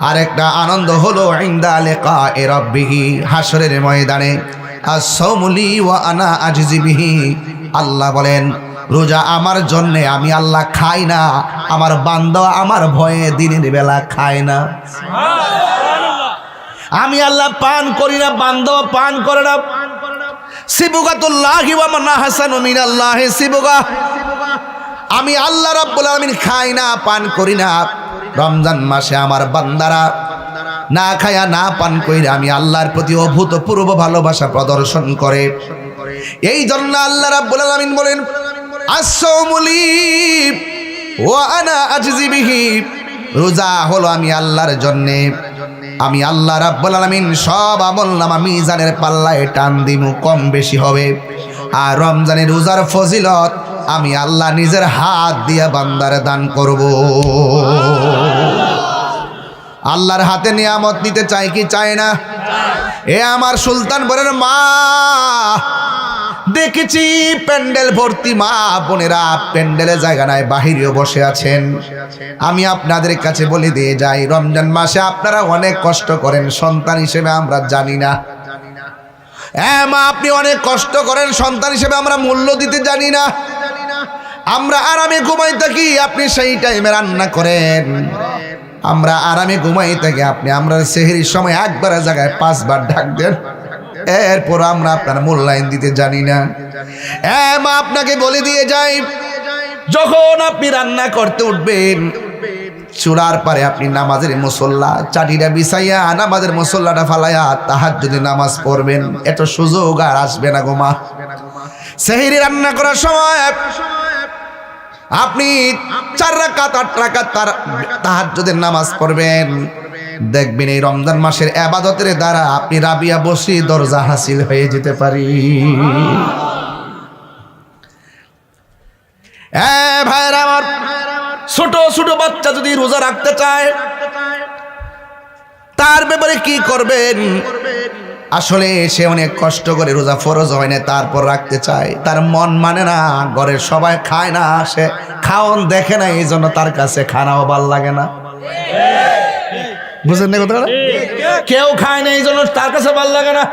আর একটা আনন্দ হলো ইনদা লিকায়ে রাব্বিহি, হাসরের ময়দানে। as-sawmu লি ওয়া আনা আজজি বিহি। আল্লাহ বলেন রোজা আমার জন্যে, আমি আল্লাহ খাই না, আমার বান্দা আমার ভয়ে দিনের বেলা খায় না। আমি আল্লাহ পান করি না, বান্দা পান করে না। সিবগাতুল্লাহি ওয়া মান আহসানু মিনাল্লাহি সিবগা। আমি আল্লাহ রাব্বুল আলামিন খাই না, পান করি না। রমজান মাসে আমার বান্দারা না খায়া না পান কইরা আমি আল্লাহর প্রতি অভূতপূর্ব ভালোবাসা প্রদর্শন করে। এই জন্য আল্লাহ রাব্বুল আলামিন বলেন as-sawmu লি ওয়া আনা আজজি বিহি। রোজা হলো আমি আল্লাহর জন্যে, আমি আল্লাহ রাব্বুল আলামিন সব আমলনামা মিজানের পাল্লায় টান দিমু, কম বেশি হবে। আর রমজানের রোজার ফজিলত আমি আল্লাহ নিজের হাত দিয়ে বান্দারে দান করব। আল্লাহর হাতে নিয়ামত নিতে চাই কি চায় না? এ আমার সুলতানপুরের মা, দেখেছি প্যান্ডেল ভর্তি মা বোনেরা, প্যান্ডেলে জায়গা নাই, বাহিরেও বসে আছেন। আমি আপনাদের কাছে বলে দিয়ে যাই, রমজান মাসে আপনারা অনেক কষ্ট করেন, সন্তান হিসেবে আমরা জানি না। হ্যাঁ মা, আপনি অনেক কষ্ট করেন, সন্তান হিসেবে আমরা মূল্য দিতে জানি না। আমরা আরামে ঘুমাই থাকি, আপনি সেই টাইমে রান্না করেন। আমরা আরামে ঘুমাই থাকি, আপনি আমরা সেহরির সময় একবারের জায়গায় 5 বার ডাক দেন, এরপর আমরা আপনার মূল্যায়ন দিতে জানি না। হ্যাঁ মা, আপনাকে বলে দিয়ে যাই, যখন আপনি রান্না করতে উঠবেন, চূড়ার পারে আপনি নামাজের মুসল্লা চাটিটা বিছাইয়া নামাজের মুসল্লাটা ফালাইয়া তাহাজ্জুদের নামাজ পড়বেন। এত সুযোগ আর আসবে না গো মা। সেহরি রান্না করার সময় আপনি 4 রাকাত 8 রাকাত তাহাজ্জুদের নামাজ পড়বেন। দেখবেন এই রমজান মাসের ইবাদতের দ্বারা আপনি রাবিয়া বসি দরজা হাসিল হয়ে যেতে পারি। হ্যাঁ ভাইরা আমার, ছোট ছোট বাচ্চা যদি রোজা রাখতে চায়, তার ব্যাপারে কি করবেন? আসলে সে অনেক কষ্ট করে রোজা ফরজ হয় না, তারপর রাখতে চায়, তার মন মানে না, ঘরের সবাই খায় না, সে খাওন দেখে না, এই জন্য তার কাছে খানাও ভাল লাগে না। বুঝলেন না কথাটা? কেউ খায় না, এই জন্য তার কাছে ভাল লাগে না।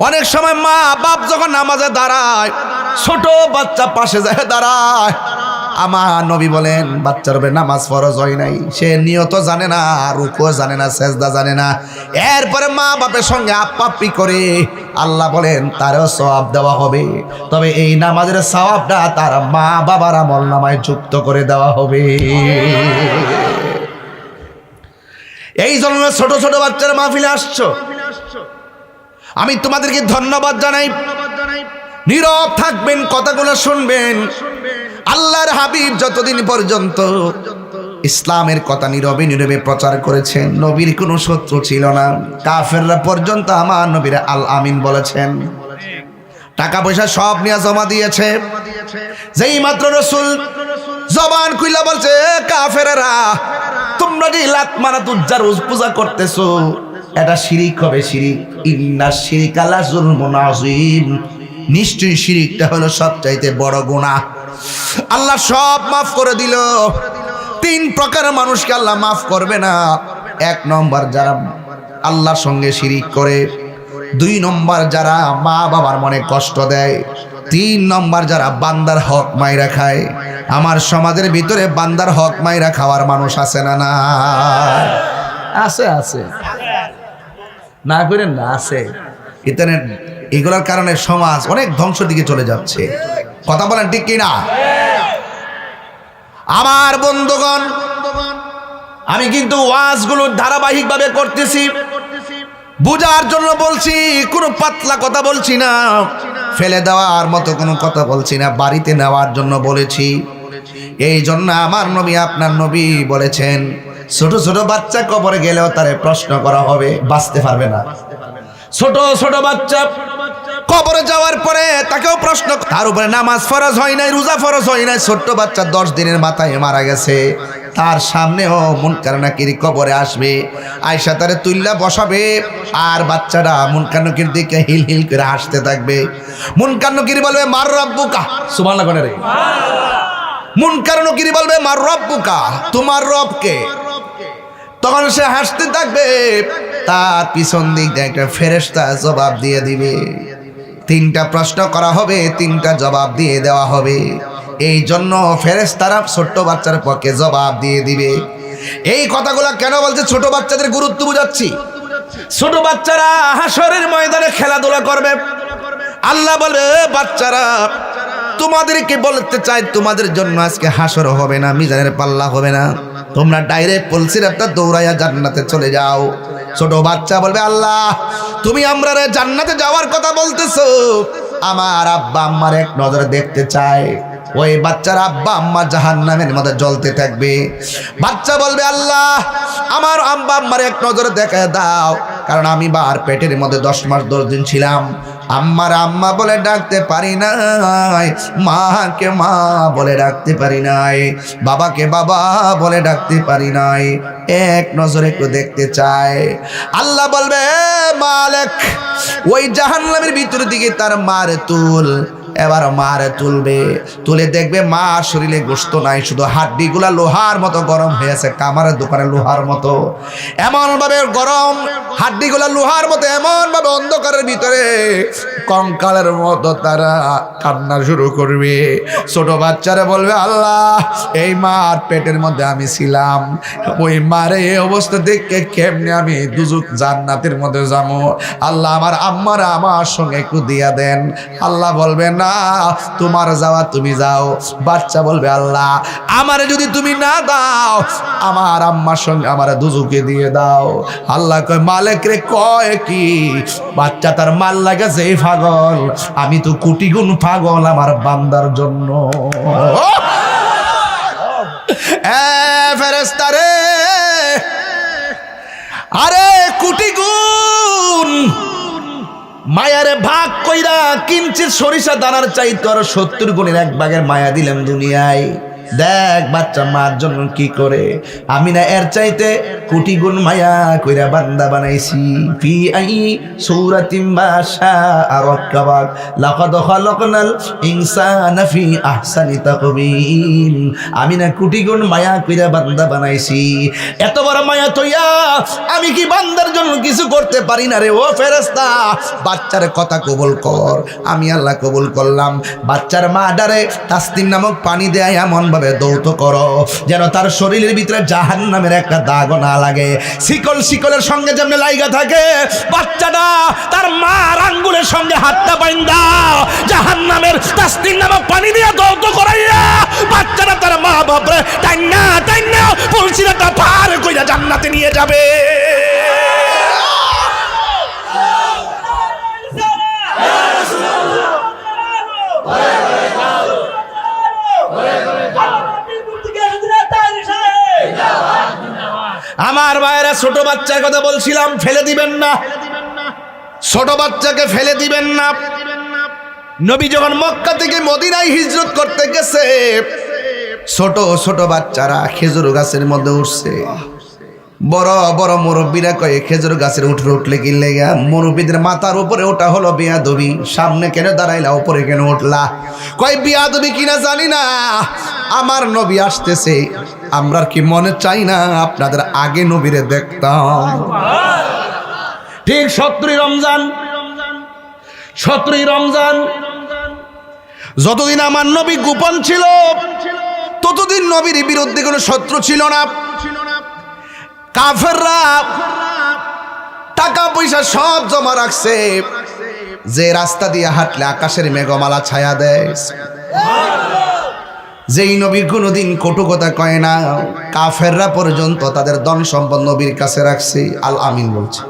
অনেক সময় মা বাপ যখন নামাজে দাঁড়ায়, ছোট বাচ্চা পাশে যায় দাঁড়ায়, আমার নবী বলেন বাচ্চার উপরে নামাজ ফরজ হয় নাই, সে নিয়ত জানে না, রুকু জানে না, সেজদা জানে না, এরপরে মা বাপের সঙ্গে আপ্পাপ্পি করে, আল্লাহ বলেন তারও সওয়াব দেওয়া হবে, তবে এই নামাজের সওয়াবটা তার মা বাবার আমলনামায় যুক্ত করে দেওয়া হবে। এই জন্য ছোট ছোট বাচ্চারা মাহফিলে আসছো, আমি তোমাদেরকে ধন্যবাদ জানাই। নীরব থাকবেন, কথাগুলো শুনবেন। আল্লাহর হাবিব যতদিন পর্যন্ত ইসলামের কথা নীরবে নীরবে প্রচার করেছেন, নবীর কোনো শত্রু ছিল না। কাফেররা পর্যন্ত আমার নবীর আল আমিন বলেছেন, টাকা পয়সা সব নিয়ে জমা দিয়েছে। যেই মাত্র রাসূল জবান খুইলা বলছে, কাফেররা তোমরা যে লাত মানাত উজ্জার পূজা করতেছো, এটা শিরিক হবে, শিরিক। ইন্না শিরকা লা যুলমুন আযীম, নিশ্চয়ই শিরিকটা হলো সবচাইতে বড় গুনাহ। আল্লাহ সব মাফ করে দিল। 3 প্রকার মানুষকে আল্লাহ মাফ করবে না। 1 নম্বর যারা আল্লাহর সঙ্গে শিরিক করে, 2 নম্বর যারা মা বাবার মনে কষ্ট দেয়, 3 নম্বর যারা বান্দার হক মাইরা খায়। আমার সমাজের ভিতরে বান্দার হক মাইরা খাওয়ার মানুষ আছে না? না আছে, আছে না করেন না, আছে। ইন্টারনেট এগুলোর কারণে সমাজ অনেক ধ্বংসের দিকে চলে যাচ্ছে। কথা বলেন ঠিক কি না? আমার বন্ধুগণ, আমি কিন্তু ওয়াজগুলো ধারাবাহিকভাবে করতেছি, বুঝার জন্য বলছি, কোনো পাতলা কথা বলছি না, ফেলে দেওয়ার মতো কোনো কথা বলছি না, বাড়িতে নেওয়ার জন্য বলেছি। এই জন্য আমার নবী, আপনার নবী বলেছেন, ছোট ছোট বাচ্চা কবরে গেলেও তারে প্রশ্ন করা হবে, বাঁচতে পারবে না। ছোট ছোট বাচ্চা কবরে যাওয়ার পরে তাকেও প্রশ্ন, তার উপরে নামাজ ফরজ হয় নাই, রোজা ফরজ হয় নাই, ছোট্ট বাচ্চা 10 দিনের মাথায় মারা গেছে, তার সামনেও মুনকার নাকির কবরে আসবে, আয়েশা তারে তুল্লা বসাবে, আর বাচ্চাটা মুনকার নাকির দিকে হিল হিল করে হাসতে থাকবে। মুনকার নাকির বলবে, মার রাব্বুকা, সুবহানাল্লাহ করে রে, মুনকার নকির বলবে মার রব্বুকা, তোমার রবকে। তখন সে হাসতে থাকবে, তার পিছন দিক দিয়ে একটা ফেরেশতা জবাব দিয়ে দিবে। 3টা প্রশ্ন করা হবে, 3টা জবাব দিয়ে দেওয়া হবে। এই জন্য ফেরেশতারা ছোট্ট বাচ্চার পক্ষে জবাব দিয়ে দিবে। এই কথাগুলো কেন বলছে? ছোট বাচ্চাদের গুরুত্ব বুঝাচ্ছি। ছোট বাচ্চারা হাসরের ময়দানে খেলাধুলা করবে। আল্লাহ বলে, বাচ্চারা তোমাদেরকে বলতে চাই, তোমাদের জন্য আজকে হাসর হবে না, মিজানের পাল্লা হবে না, তোমরা ডাইরেক্ট পুলসিরাতটা দৌড়াইয়া জান্নাতে চলে যাও। ছোট বাচ্চা বলবে, আল্লাহ তুমি আমরা জান্নাতে যাওয়ার কথা বলতেছো, আমার আব্বা আম্মার এক নজর দেখতে চাই। ওই বাচ্চার আব্বা আম্মা জাহান্নামের মধ্যে জ্বলতে থাকবে। বাচ্চা বলবে, আল্লাহ আমার আব্বা আম্মার এক নজর দেখায় দাও, কারণ আমি বার পেটের মধ্যে 10 মাস 10 দিন ছিলাম, আম্মার আম্মা বলে ডাকতে পারি নাই, মাকে মা বলে ডাকতে পারি নাই, বাবাকে বাবা বলে ডাকতে পারি নাই, এক নজরে একটু দেখতে চাই। আল্লাহ বলবে, মালিক ওই জাহান্নামের ভিতর দিকে তার মারে তুল। এবার মারে তুলবে, তুলে দেখবে মা শরীরে গোশত নাই, শুধু হাড্ডিগুলা লোহার মতো গরম হয়েছে, কামারের দোকানে লোহার মতো এমন ভাবে গরম, হাড্ডিগুলা লোহার মতো এমন ভাবে অন্ধকারের ভিতরে কঙ্কালের মতো তারা কান্না শুরু করবে। ছোট বাচ্চারা বলবে, আল্লাহ এই মার পেটের মধ্যে আমি ছিলাম, ওই মারে এই অবস্থা দেখে কেমনে আমি দুজক জান্নাতের মধ্যে যাবো, আল্লাহ আমার আম্মারা আমার সঙ্গে একটু দিয়া দেন। আল্লাহ বলবেন, না তোমার যাওয়া তুমি যাও। বাচ্চা বলবে, আল্লাহ আমারে যদি তুমি না দাও, আমার আম্মার সঙ্গে আমারে দুজকে দিয়ে দাও। আল্লাহ কয়, মালিক রে কয় কি? বাচ্চা তার মাল লাগাছে পাগল, আমি তো কোটি গুণ পাগল আমার বান্দার জন্য। ফেরেশতা রে, আরে কোটি গুণ মায়ারে ভাগ কইরা কিঞ্চিত সরিষা দানার চাইতে আর 70 গুণের 1 ভাগের মায়া দিলাম দুনিয়ায়। দেখ বাচ্চা মার জন্য কি করে, আমি না এর চাইতে কোটি গুণ মায়া কইরা বান্দা বানাইছি। ফি আই সূরাতিন মাশা আরাকাবাক লাকাদ খালাকনাল ইনসানা ফি আহসানি তাকবীম। আমি না কোটি গুণ মায়া কইরা বান্দা বানাইছি, এত বড় মায়া তইয়া আমি কি বান্দার জন্য কিছু করতে পারি না রে? ও ফেরেশতা, বাচ্চার কথা কবুল কর। আমি আল্লাহ কবুল করলাম। বাচ্চার মা ডারে তাসনিম নামক পানি দেয় এমন ভাবে দৌত করো যেন তার শরীরের ভিতরে জাহান্নামের একটা দাগও না লাগে। শিকলের সঙ্গে যেমন লাইগা থাকে, বাচ্চাটা তার মার আঙ্গুলের সঙ্গে হাতটা বাইন্ধা জাহান্নামের তাসনিম নামক পানি দিয়ে দৌত করাইয়া বাচ্চাটা তার মা বাপরে টাইনা টাইনা পুলসিরাতটা পার কইরা জান্নাতে নিয়ে যাবে। আমার ভাইয়েরা, ছোট বাচ্চার কথা বলছিলাম, ফেলে দিবেন না, ছোট বাচ্চাকে ফেলে দিবেন না। নবী যখন মক্কা থেকে মদিনায় হিজরত করতে গেছে, ছোট ছোট বাচ্চারা খেজুর গাছের মধ্যে উঠছে। বড় বড় মুরব্বীরা কয়ে খেজুর গাছের উঠলে কি লেগা? মুরব্বীদের মাথার উপরে ওটা হলো বিয়াদবি। সামনে কেন দাঁড়াইলা, উপরে কেন উঠলা? কয় বিয়াদবি কিনা জানি না, আমার নবী আসতেছে, আমরা কি মনে চাই না আপনাদের আগে নবীরে দেখতাম? ঠিক 17 রমজান যতদিন আমার নবী গোপন ছিল, ততদিন নবীর বিরুদ্ধে কোনো শত্রু ছিল না। কাফেররা টাকা পয়সা সব জমা রাখছে, যে রাস্তা দিয়ে হাঁটলে আকাশের মেঘমালা ছায়া দেয়। যেই নবীর কোনোদিন কটু কথা কয় না, কাফেররা পর্যন্ত তাদের ধন সম্পদ নবীর কাছে রাখছে। আল আমিন বলছে,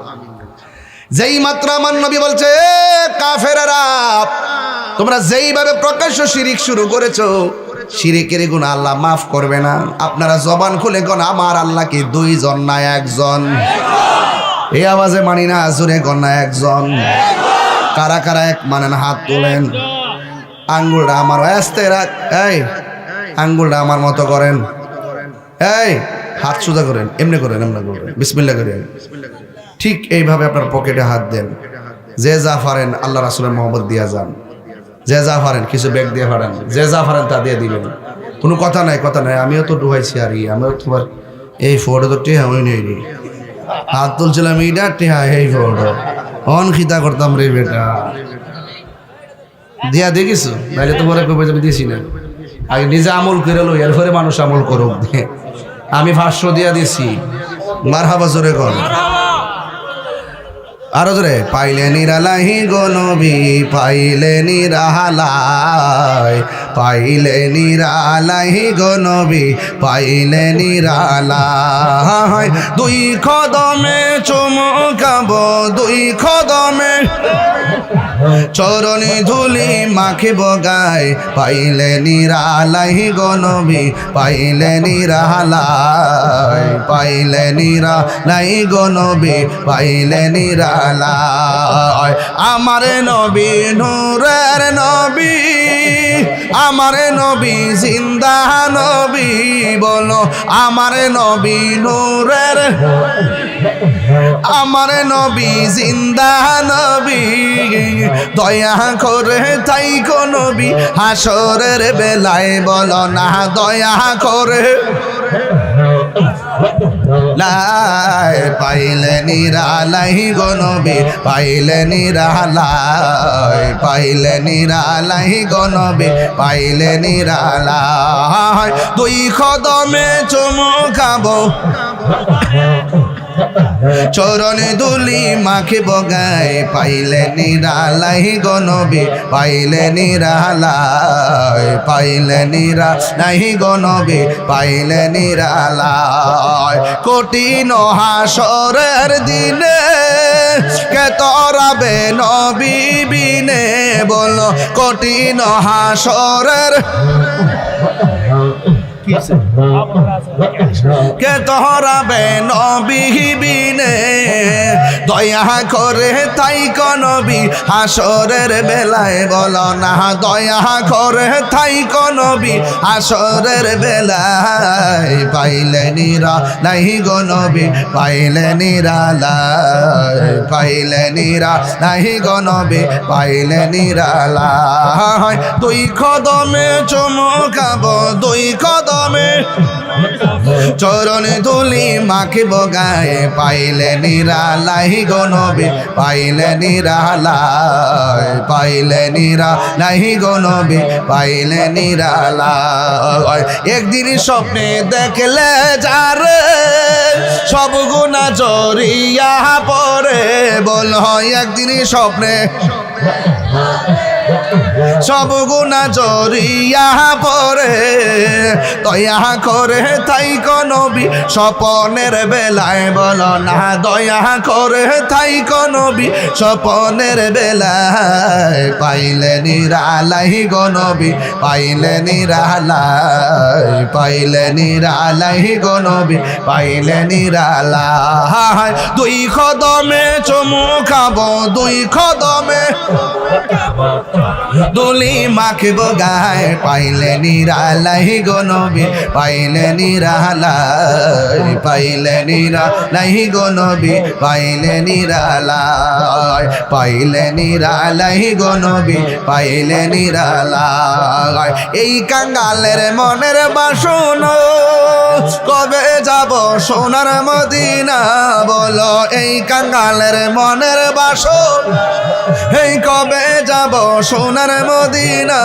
যেই মাত্র আমার নবী বলছে, কাফেররা তোমরা যেইভাবে প্রকাশ্য শিরিক শুরু করেছো, শিরিকের গুনাহ আল্লাহ মাফ করবে না। আপনারা জবান খুলে কোন আমার আল্লাহ কি 2 জন না 1 জন? এই আওয়াজে মানি না, জোরে কোন না 1 জন? কারা কারা এক মানেন? হাত তোলেন। আঙ্গুলটা আমার আস্তে রাখ, এই আঙ্গুলটা আমার মতো করেন, এই হাত সোজা করেন, এমনি করেন, এমনি করেন, বিসমিল্লাহ করেন। ঠিক এইভাবে আপনার পকেটে হাত দেন। যে যা পারেন আল্লাহ রাসূলের মহব্বত দিয়া যান। যে যা পারেন কিছু ব্যাগ দিয়ে পারেন, যে যা পারেন তা দিয়ে দিবেন। কোনো কথা নাই আমিও তো ডুবাইছি আর আমিও তোমার এই ফটো তো টেহা হই নাই রে হাত তুলছিলাম এইটা টেহা এই ফটো অন খিতা করতাম রে বেটা দিয়া দেখিস নাহলে তো পরে কবে যাবে দিছি না আগে নিজে আমল করে লো এরপরে মানুষ আমল করুক আমি 500 দিয়া দিছি মারহাবা জোরে কর আরো জোরে পাইলে নিরালাহি গো নবী পাইলে নিরালাই পাইলে নিরালাহি গো নবী পাইলে নিরালাই দুই কদমে চুমুকাবো দুই কদমে চরণে ধুলি মাখিব গায় পাইলে নিরালাই গো নবী পাইলে নিরালাই পাইলে নিরালাই গো নবী পাইলে নিরালাই আমার নবী নূরের নবী আমার নবী জিন্দা নবী বলো আমার নবী নূরের আমার নবী জিন্দা নবী দয়া করে তাই কো নবী হাসরের বেলায় বলো না দয়া করে লাই পাইলে নিরালাই গো নবী পাইলে নিরালাই পাইলে নিরালাই গো নবী পাইলে নিরালাই দুই কদমে চুমুকাবো চরণে দুলি মাখিব গায় পাইলে নিরালাই গো নবী পাইলে নিরালাই পাইলে নিরালাই গো নবী পাইলে নিরালাই কঠিন হাসরের দিনে কে তরাবে নবী বিনে বলো কঠিন হাসরের কে তোহরাবে নবী বিনে দয়া করে তাই কো নবী হাসরের বেলায় বলো না দয়া করে তাই কো নবী হাসরের বেলায় পাইলে নিরালাই গো নবী পাইলে নিরালাই পাইলে নিরালাই গো নবী পাইলে নিরালাই দুই কদমে চুমুকাবো দুই কদমে চরণে ধুলি মাখিব গায়ে পাইলে নিরালাই গো নবী পাইলে নিরালাই পাইলে নিরালাই গো নবী পাইলে নিরালাই একদিন স্বপ্নে দেখলে যারে সব গুনাহ জড়িয়া পড়ে বল একদিন স্বপ্নে সব গুনাহ জড়িয়া পড়ে দয়া করে তাই কো নবী স্বপনের বেলায় বলো না দয়া করে তাই কো নবী স্বপনের বেলায় পাইলে নিরালাই গো নবী পাইলে নিরালাই পাইলে নিরালাই গো নবী পাইলে নিরালাই দুই কদমে চুমুকাবো দুই কদমে দুলি মাখিব গায় পাইলে নিরালাই গো নবী পাইলে নিরালাই পাইলে নিরালাই গো নবী পাইলে নিরালাই পাইলে নিরালাই গো নবী পাইলে নিরালাই এই কাঙ্গালের মনের বাসনা কবে যাব সোনার মদিনা বলো এই কাঙ্গালের মনের বাসনা এই কবে যাব সোনার মদিনা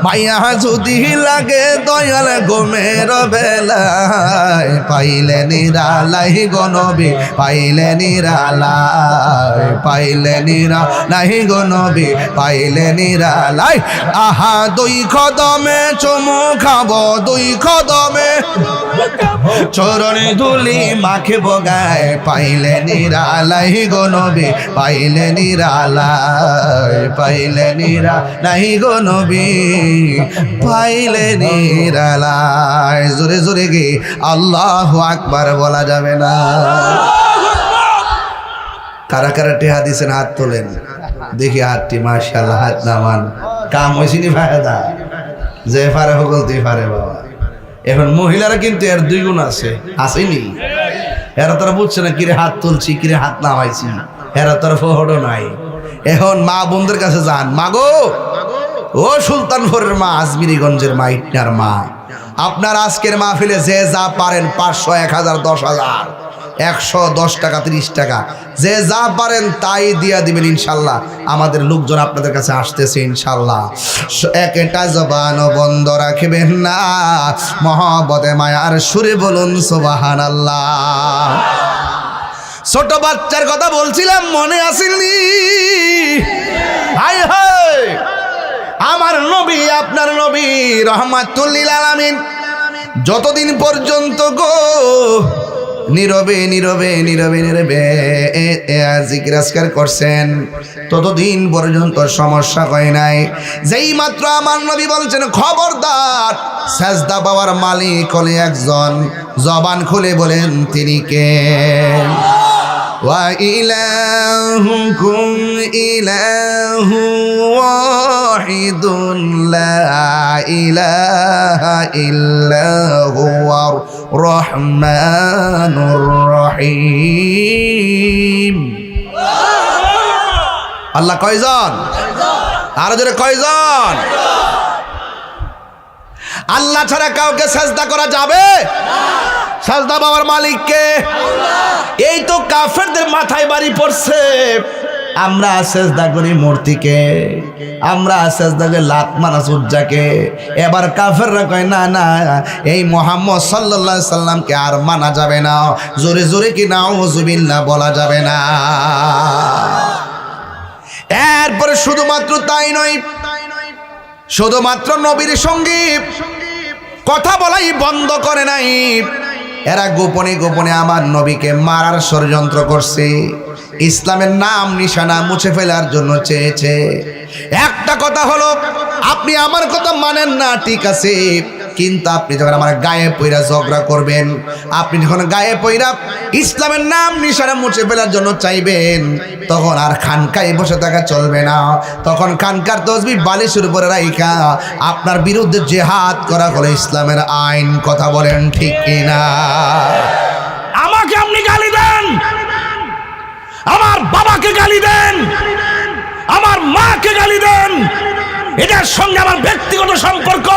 মাইয়া যদি লাগে দয়াল ঘুমের বেলায় পাইলে নিরালাই গো নবী পাইলে নিরালাই পাইলে নিরালাই গো নবী পাইলে নিরালাই আহা দুই কদমে চুমুকাবো দুই কদমে চরণে ধুলি মাখিব গায় পাইলে নিরালাই গো নবী পাইলে নিরালাই পাইলে নিরালাই গো নবী পাইলে নিরালাই জোরে জোরে গে আল্লাহু আকবার বলা যাবে না কারা কারা টেহা দিছেন হাত তোলেন দেখি হাতটি মাশাআল্লাহ হাত নামান কাম হইছিনি ফায়দা যে পারে হগল তুই পারে বাবা এখন মহিলারা কিন্তু এর দুই গুণ আছে আসেনি এরা তারা বুঝছে না কিরে হাত তুলছি কিরে হাত নামাইছি এরা তার ফহড়ও নাই এখন মা বোনদের কাছে যান মাগো ও সুলতানপুরের মা, আজমিরিগঞ্জের মা, ইটনার মা, আপনার আজকের মাহফিলে যে যা পারেন 500, 1000, 10,000, 110 টাকা, 30 টাকা, যে যা পারেন তাই দিয়া দিবেন ইনশাল্লাহ। আমাদের লোকজন আপনাদের কাছে আসতেছে ইনশাল্লাহ। একটা জবানও বন্ধ রাখবেন না, মহব্বতে মায়ার সুরে বলুন সুবহানাল্লাহ। ছোট বাচ্চার কথা বলছিলাম, মনে আসেনি? হাই হাই, আমার নবী, আপনার নবী রহমাতুল লিল আলামিন যতদিন পর্যন্ত গো নীরবে নীরবে নীরবে নীরবে জিকির আজকার করছেন, ততদিন পর্যন্ত সমস্যা হয় নাই। যেই মাত্র আমার নবী বলছেন খবরদার, সাজদা পাওয়ার মালিক হলে একজন, জবান খুলে বলেন তিনি কে? ওয়া ইলাহুকুম ইলাহু ওয়াহিদুন লা ইলাহা ইল্লা হুয়ার রহমানুর রহিম। আল্লাহ কয়জন? আরো জোরে কয়জন? আল্লাহ ছাড়া কাউকে সাজদা করা যাবে? সাজদা পাওয়ার মালিককে। এই তো কাফেরদের মাথায় বাড়ি পড়ছে, আমরা সাজদা করি মূর্তিকে, আমরা সাজদা করি লাত মানাস উজ্জাকে। এবার কাফেররা কয় না না, এই মুহাম্মদ সাল্লাল্লাহু আলাইহি সাল্লামকে আর মানা যাবে না, জোরে জোরে কি নাউযুবিল্লাহ বলা যাবে না। এরপরে শুধুমাত্র তাই নয়, শুধুমাত্র নবীর সঙ্গে কথা বলাই বন্ধ করে নাই, এরা গোপনে গোপনে আমার নবীকে মারার ষড়যন্ত্র করছে, ইসলামের নাম নিশানা মুছে ফেলার জন্য চেয়েছে। একটা কথা হলো, আপনি আমার কথা মানেন না ঠিক আছে, কিন্তু আপনি যখন আমার গায়ে পইরা ঝগড়া করবেন, আপনি যখন গায়ে পইরা ইসলামের নাম নিশানা মুছে ফেলার জন্য চাইবেন, তখন আর খানকায় বসে থাকা চলবে না। তখন খানকার তসবিহ বালিশের উপরে রাইখা আপনার বিরুদ্ধে জিহাদ করা হলো ইসলামের আইন। কথা বলেন ঠিক কিনা? আমাকে আপনি গালি দেন, আমার বাবাকে গালি দেন, আমার মাকে গালি দেন, এটার সঙ্গে আমার ব্যক্তিগত সম্পর্ক।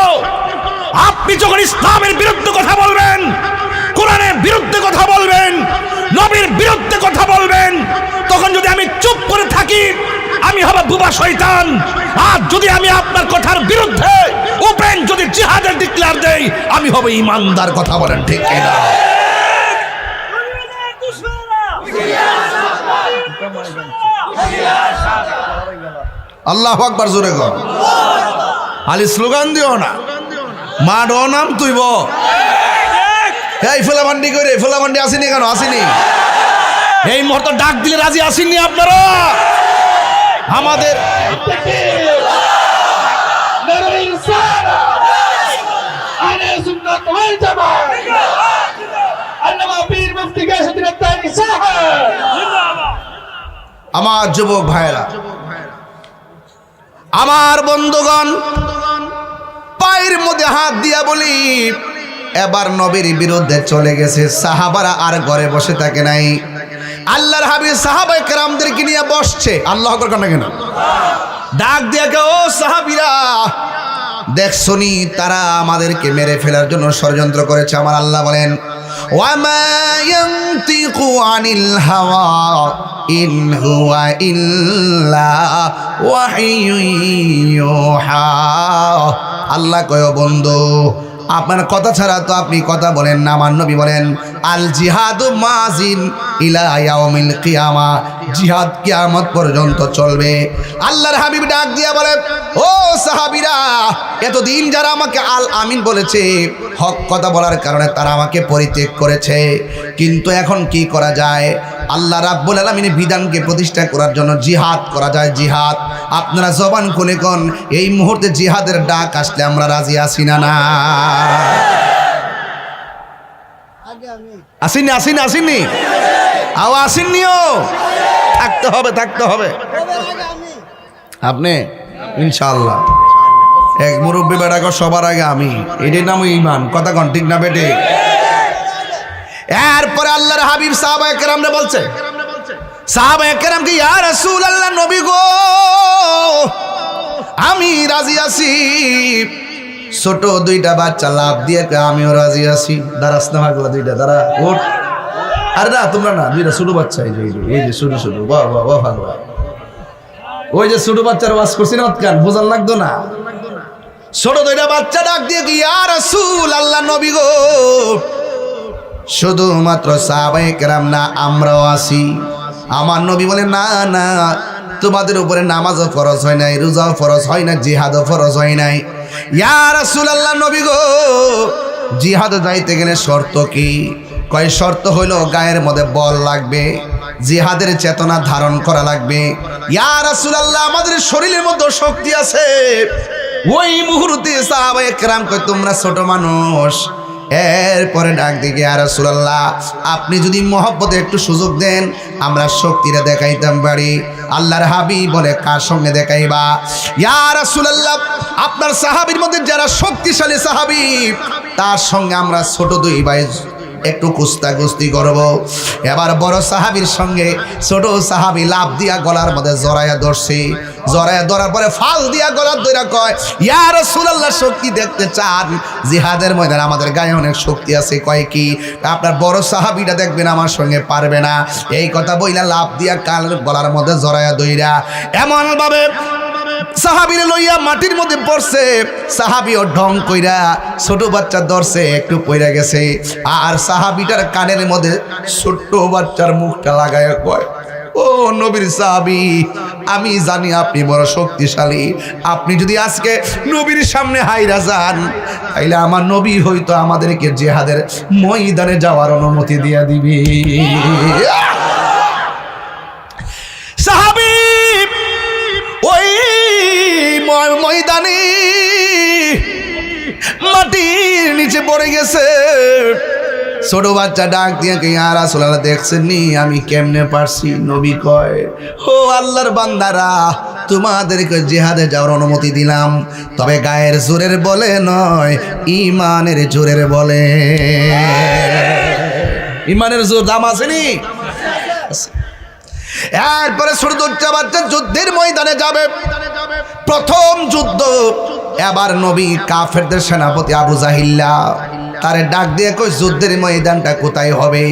আপনি যখন ইসলামের বিরুদ্ধে কথা বলবেন, কোরআনের বিরুদ্ধে কথা বলবেন, নবীর বিরুদ্ধে কথা বলবেন, তখন যদি আমি চুপ করে থাকি, আমি হব বুবা শয়তান। আর যদি আমি আপনার কথার বিরুদ্ধে ওপেন যদি জিহাদের ডিক্লেয়ার দেই, আমি হব ইমানদার। কথা বলেন ঠিক কিনা? আল্লাহু আকবার, জোরে কর। আলি স্লোগান দিও না, মা ডো নাম তুইব। এই ফুলামান্ডি করে, ফুলামান্ডি আসেনি কেন? আসেনি এই মুহূর্তে ডাক দিলে রাজি আসেননি আপনারা? আমাদের আমার যুবক ভাইরা, আমার বন্ধুগণ, পায়ের মধ্যে হাত দিয়া বলি, এবার নবীর বিরুদ্ধে চলে গেছে। সাহাবারা আর ঘরে বসে থাকে নাই, আল্লাহর হাবিব সাহাবায়ে কেরামদেরকে নিয়ে বসছে। আল্লাহু আকবার কেন কেন ডাক দিয়া কে, ও সাহাবীরা দেখছনি, তারা আমাদেরকে মেরে ফেলার জন্য ষড়যন্ত্র করেছে। আমার আল্লাহ বলেন, ওয়ামা ইয়ানতিকু আনিল হাওয়া ইন হুয়া ইল্লা ওয়াহিয়ুন ইউহা। আল্লাহ কয়, বন্ধু আপনার কথা ছাড়া তো আপনি কথা বলেন না। আমার নবী বলেন, আল জিহাদু মাজিন ইলা ইয়াউমিল কিয়ামা, জিহাদ কিয়ামত পর্যন্ত চলবে। আল্লাহর হাবিব ডাক দিয়া বলে, ও সাহাবীরা, এতদিন যারা আমাকে আল আমিন বলেছে, হক কথা বলার কারণে তারা আমাকে পরিত্যাগ করেছে, কিন্তু এখন কি করা যায়? আল্লাহ রাব্বুল আলামিনের বিধানকে প্রতিষ্ঠা করার জন্য জিহাদ করা যায়। জিহাদ আপনারা জবান খুলে কোন, এই মুহূর্তে জিহাদের ডাক আসলে আমরা রাজি আছি না? না আসেননি? আসেননি? আসেননি? আও আসেননিও? থাকতে হবে, থাকতে হবে। আপনি ইনশাআল্লাহ এক মুরব্বী বেড়াকে সবার আগে আমি, এটার নাম ঈমান। কথা কন ঠিক না বেটে? এরপরে আল্লাহর হাবিব সাহাবায়ে কেরামরে বলছে, সাহাবায়ে কেরাম কি, ইয়া রাসূলুল্লাহ, নবী গো, আমি রাজি আছি। ছোট দুইটা বাচ্চা লাভ দিয়ে আমিও রাজি আছি। দাঁড়াস না ভাগলা দুইটা, দাঁড়া ওঠ। আরে না তোমরা না, দুইটা ছোট বাচ্চা, এই যে ছোট ছোট, বাহ বাহ বাহ ভাগলা। ওই যে ছোট বাচ্চার ওয়াজ করছি না, কান বোঝান লাগতো না। ছোট দুইটা বাচ্চা ডাক দিয়ে কি, ইয়া রাসূল, আল্লাহ নবী গো, শুধুমাত্র সাহাবায়ে কেরাম না, আমরাও আছি। আমার নবী বলে, না না, তোমাদের উপরে নামাজও ফরজ হয় নাই, রোজাও ফরজ হয় না, জিহাদও ফরজ হয় নাই। ইয়া রাসূলুল্লাহ, নবী গো, জিহাদে যাইতে গেলে শর্ত কি? কয় শর্ত হইলো গায়ের মধ্যে বল লাগবে, জিহাদের চেতনা ধারণ করা লাগবে। ইয়া রাসূলুল্লাহ, আমাদের শরীরের মধ্যে শক্তি আছে। ওই মুহূর্তে সাহাবায়ে কেরাম কয়, তোমরা ছোট মানুষ। এরপরে ডাক দিকে, ইয়া রাসূলুল্লাহ, আপনি যদি মহব্বতে একটু সুযোগ দেন, আমরা শক্তিটা দেখাইতাম পারি। আল্লাহর হাবিব বলে, কার সঙ্গে দেখাইবা? ইয়া রাসূলুল্লাহ, আপনার সাহাবীর মধ্যে যারা শক্তিশালী সাহাবী, তার সঙ্গে আমরা ছোট দুই ভাই একটু কুস্তাকুস্তি করব। এবার বড় সাহাবীর সঙ্গে ছোট সাহাবী লাভ দিয়া গলার মধ্যে জড়াইয়া ধরছে। জড়াইয়া ধরার পরে ফাল দিয়া গলার ধরে কয়, ইয়া রাসূলুল্লাহ, শক্তি দেখতে চান? জিহাদের ময়দানে আমাদের গায়ে অনেক শক্তি আছে। কয় কি? আপনার বড় সাহাবীটা দেখবেন আমার সঙ্গে পারবে না। এই কথা বইলা লাভ দিয়া কাল গলার মধ্যে জড়াইয়া ধইরা এমন ভাবে সাহাবীরে লইয়া মাটির মধ্যে পড়ছে। সাহাবীও ঢং কইরা ছোট বাচ্চা ধরছে, একটু পইরা গেছে। আর সাহাবীটার কানের মধ্যে ছোট্ট বাচ্চার মুখটা লাগায়া কয়, ও নবীর সাহাবী, আমি জানি আপনি বড় শক্তিশালী। আপনি যদি আজকে নবীর সামনে হাইরা যান, তাইলে আমার নবী হয়তো আমাদেরকে জিহাদের ময়দানে যাওয়ার অনুমতি দিয়া দিবে। সাহাবী ওই ময়দানে মাটির নিচে পড়ে গেছে। ছোট বাচ্চা ডাক দিয়ে, ইয়া রাসূলুল্লাহ, দেখছেন নি আমি কেমনে পারছি? নবী কয়, ও আল্লাহর বান্দারা, তোমাদেরকে জিহাদে যাওয়ার অনুমতি দিলাম, তবে গায়ের জোরের বলে নয়, ইমানের জোরের বলে। ইমানের জোর দাম আসেনি? এরপরে ছোট বাচ্চা যুদ্ধের ময়দানে যাবে। প্রথম যুদ্ধ। এবার নবী কাফেরদের সেনাপতি আবু জাহিল্লা তারে ডাক দিয়ে কই, যুদ্ধের ময়দানটা কোথায় হবে?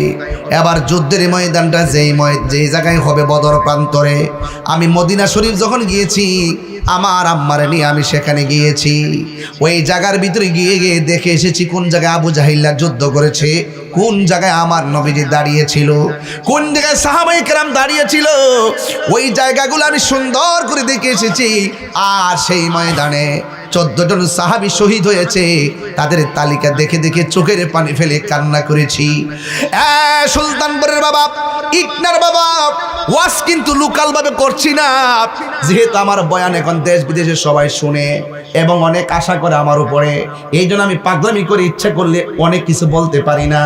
এবার যুদ্ধের ময়দানটা যেই জায়গায় হবে, বদর প্রান্তরে। আমি মদিনা শরীফ যখন গিয়েছি, আমার আম্মারে নিয়ে আমি সেখানে গিয়েছি। ওই জায়গার ভিতরে গিয়ে দেখে এসেছি কোন জায়গায় আবু জাহিল্লা যুদ্ধ করেছে, কোন জায়গায় আমার নবীজি দাঁড়িয়েছিল, কোন জায়গায় সাহাবায়ে কেরাম দাঁড়িয়েছিল। ওই জায়গাগুলো আমি সুন্দর করে দেখে এসেছি। আর সেই ময়দানে 14 জন সাহাবী শহীদ হয়েছে, তাদের তালিকা দেখে দেখে চোখের পানি ফেলে কান্না করেছি। সুলতানপুরের বাবা, ইকনার বাবা, ওয়াজ কিন্তু লোকাল ভাবে করছি না, যেহেতু আমার বয়ান এখন দেশ বিদেশে সবাই শুনে এবং অনেক আশা করে আমার উপরে। এই জন্য আমি পাগলামি করে ইচ্ছা করলে অনেক কিছু বলতে পারি না।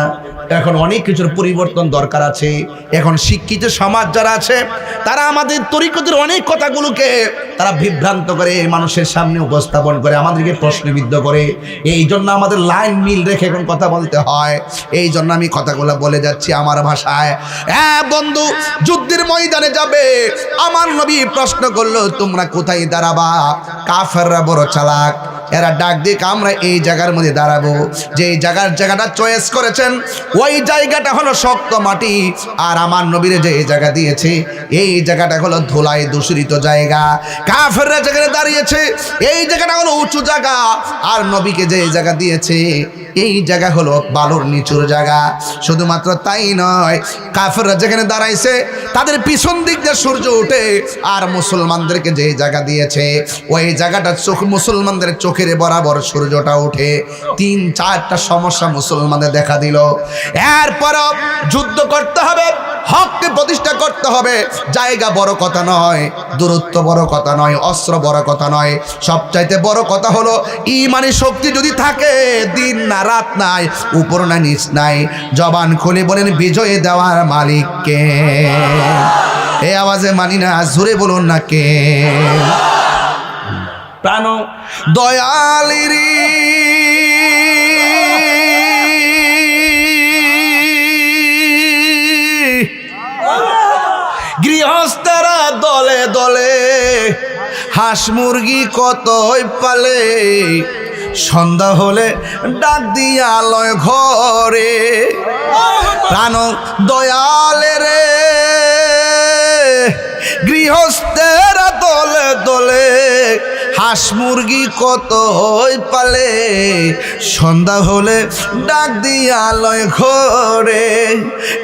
এখন অনেক কিছুর পরিবর্তন দরকার আছে। এখন শিক্ষিত সমাজ যারা আছে, তারা আমাদের তরিকতের অনেক কথাগুলোকে তারা বিভ্রান্ত করে মানুষের সামনে উপস্থাপন করে, আমাদেরকে প্রশ্নবিদ্ধ করে। এই জন্য আমাদের লাইন মিল রেখে এখন কথা বলতে হয়। এই জন্য আমি কথাগুলো বলে যাচ্ছি আমার ভাষায়। বন্ধু, যুদ্ধের ময়দানে যাবে। আমার নবী প্রশ্ন করলো, তোমরা কোথায় দাঁড়াবা? কাফেররা বড় চালাক, এরা ডাক দিয়ে, আমরা এই জায়গার মধ্যে দাঁড়াবো। যে জায়গাটা চয়েস করেছেন, ওই জায়গাটা হলো শক্ত মাটি। আর আমার নবীর যে জায়গা দিয়েছে, এই জায়গাটা হলো ধুলায় দূষিত জায়গা। কাফেররা যেখানে দাঁড়িয়েছে, এই জায়গাটা হলো উঁচু জায়গা। আর নবীকে যে জায়গা দিয়েছে, এই জায়গা হলো বালুর নিচুর জায়গা। শুধুমাত্র তাই নয়, কাফেররা যেখানে দাঁড়াইছে, তাদের পিছন দিক দিয়ে সূর্য ওঠে। আর মুসলমানদেরকে যে জায়গা দিয়েছে, ওই জায়গাটা মুসলমানদের চোখের বরাবর সূর্যটা ওঠে। 3-4টা সমস্যা মুসলমানদের দেখা দিল। এরপরও যুদ্ধ করতে হবে, হককে প্রতিষ্ঠা করতে হবে। জায়গা বড় কথা নয়, দূরত্ব বড় কথা নয়, অস্ত্র বড় কথা নয়। সবচাইতে বড় কথা হলো ঈমানি শক্তি যদি থাকে, দিন না রাত নাই, উপর না নিচ নাই, জবান খুলে বলেন বিজয় দেওয়ার মালিক কে? এই আওয়াজে মানি না, জোরে বলুন না কে? প্রাণ দয়ালিরি গৃহস্থরা দলে দলে হাঁস মুরগি কতই পালে, সন্ধ্যা হলে ডাক দিয়া লয় ঘরে। প্রাণ দয়ালে রে গৃহস্থেরা দলে দলে, হাঁস মুরগি কতই পালে, সন্ধ্যা হলে ডাক দিয়া লয় ঘরে।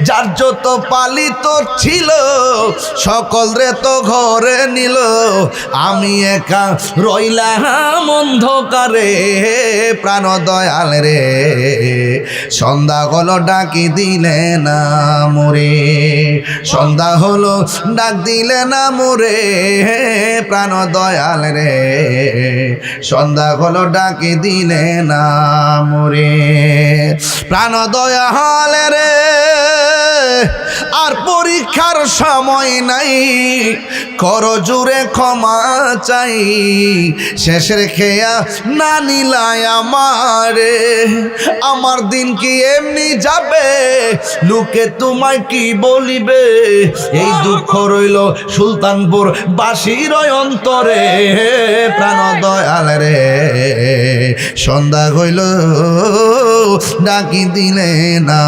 যার যত পালিত ছিল সকল রে তো ঘরে নিল, আমি একা রইলাম অন্ধকারে। প্রাণ দয়াল রে সন্ধ্যা হলো ডাকি দিলে না মোরে, সন্ধ্যা হলো ডাক দিলে না মোরে। প্রাণ দয়াল রে সন্ধ্যা হলো ডাকি দিলে না মোরে। প্রাণ দয়াল রে আর পরীক্ষার সময় নাই, কর জুড়ে ক্ষমা চাই। শেষের খেয়া না নিলাই আমারে, আমার দিন কি এমনি যাবে, লোকে তোমায় কি বলিবে। এই দুঃখ রইল সুলতানপুর বাসীর অন্তরে। প্রাণ দয়াল রে সন্ধ্যা হইল ডাকি দিলে না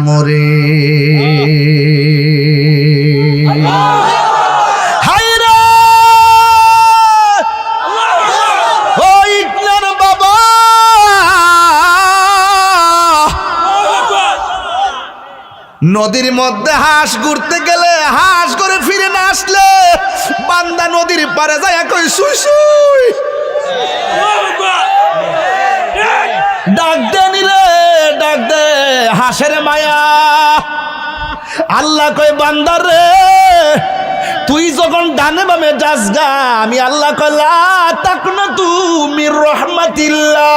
মোরে। হায়রে ও ইকনার বাবা, নদীর মধ্যে হাঁস ঘুরতে গেলে হাঁস করে ফিরে না আসলে বান্দা নদীর পারে যায় কই সুই সুই। ডাক দে নিরে ডাক দে হাঁসের মায়া। আল্লাহ কয় বান্দা রে তুই যখন ডানে বামে যাস গা, আমি আল্লাহ কয় লা তাকনাতু মির রাহমাতিল্লাহ।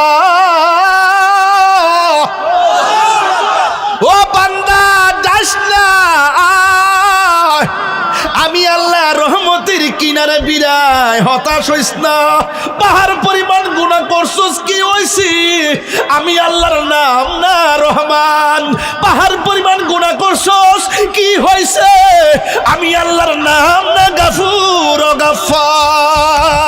ও বান্দা যাস না, আমি আল্লাহ রহমতের কিনারে বিরায়। হতাশ হইস না, পাহাড় পরিমাণ গুনাহ করছস কি হইছি, আমি আল্লাহর নাম না রহমান। পাহাড় পরিমাণ গুনাহ করছস কি হইছে, আমি আল্লাহর নাম না গাফুর ও গাফফার।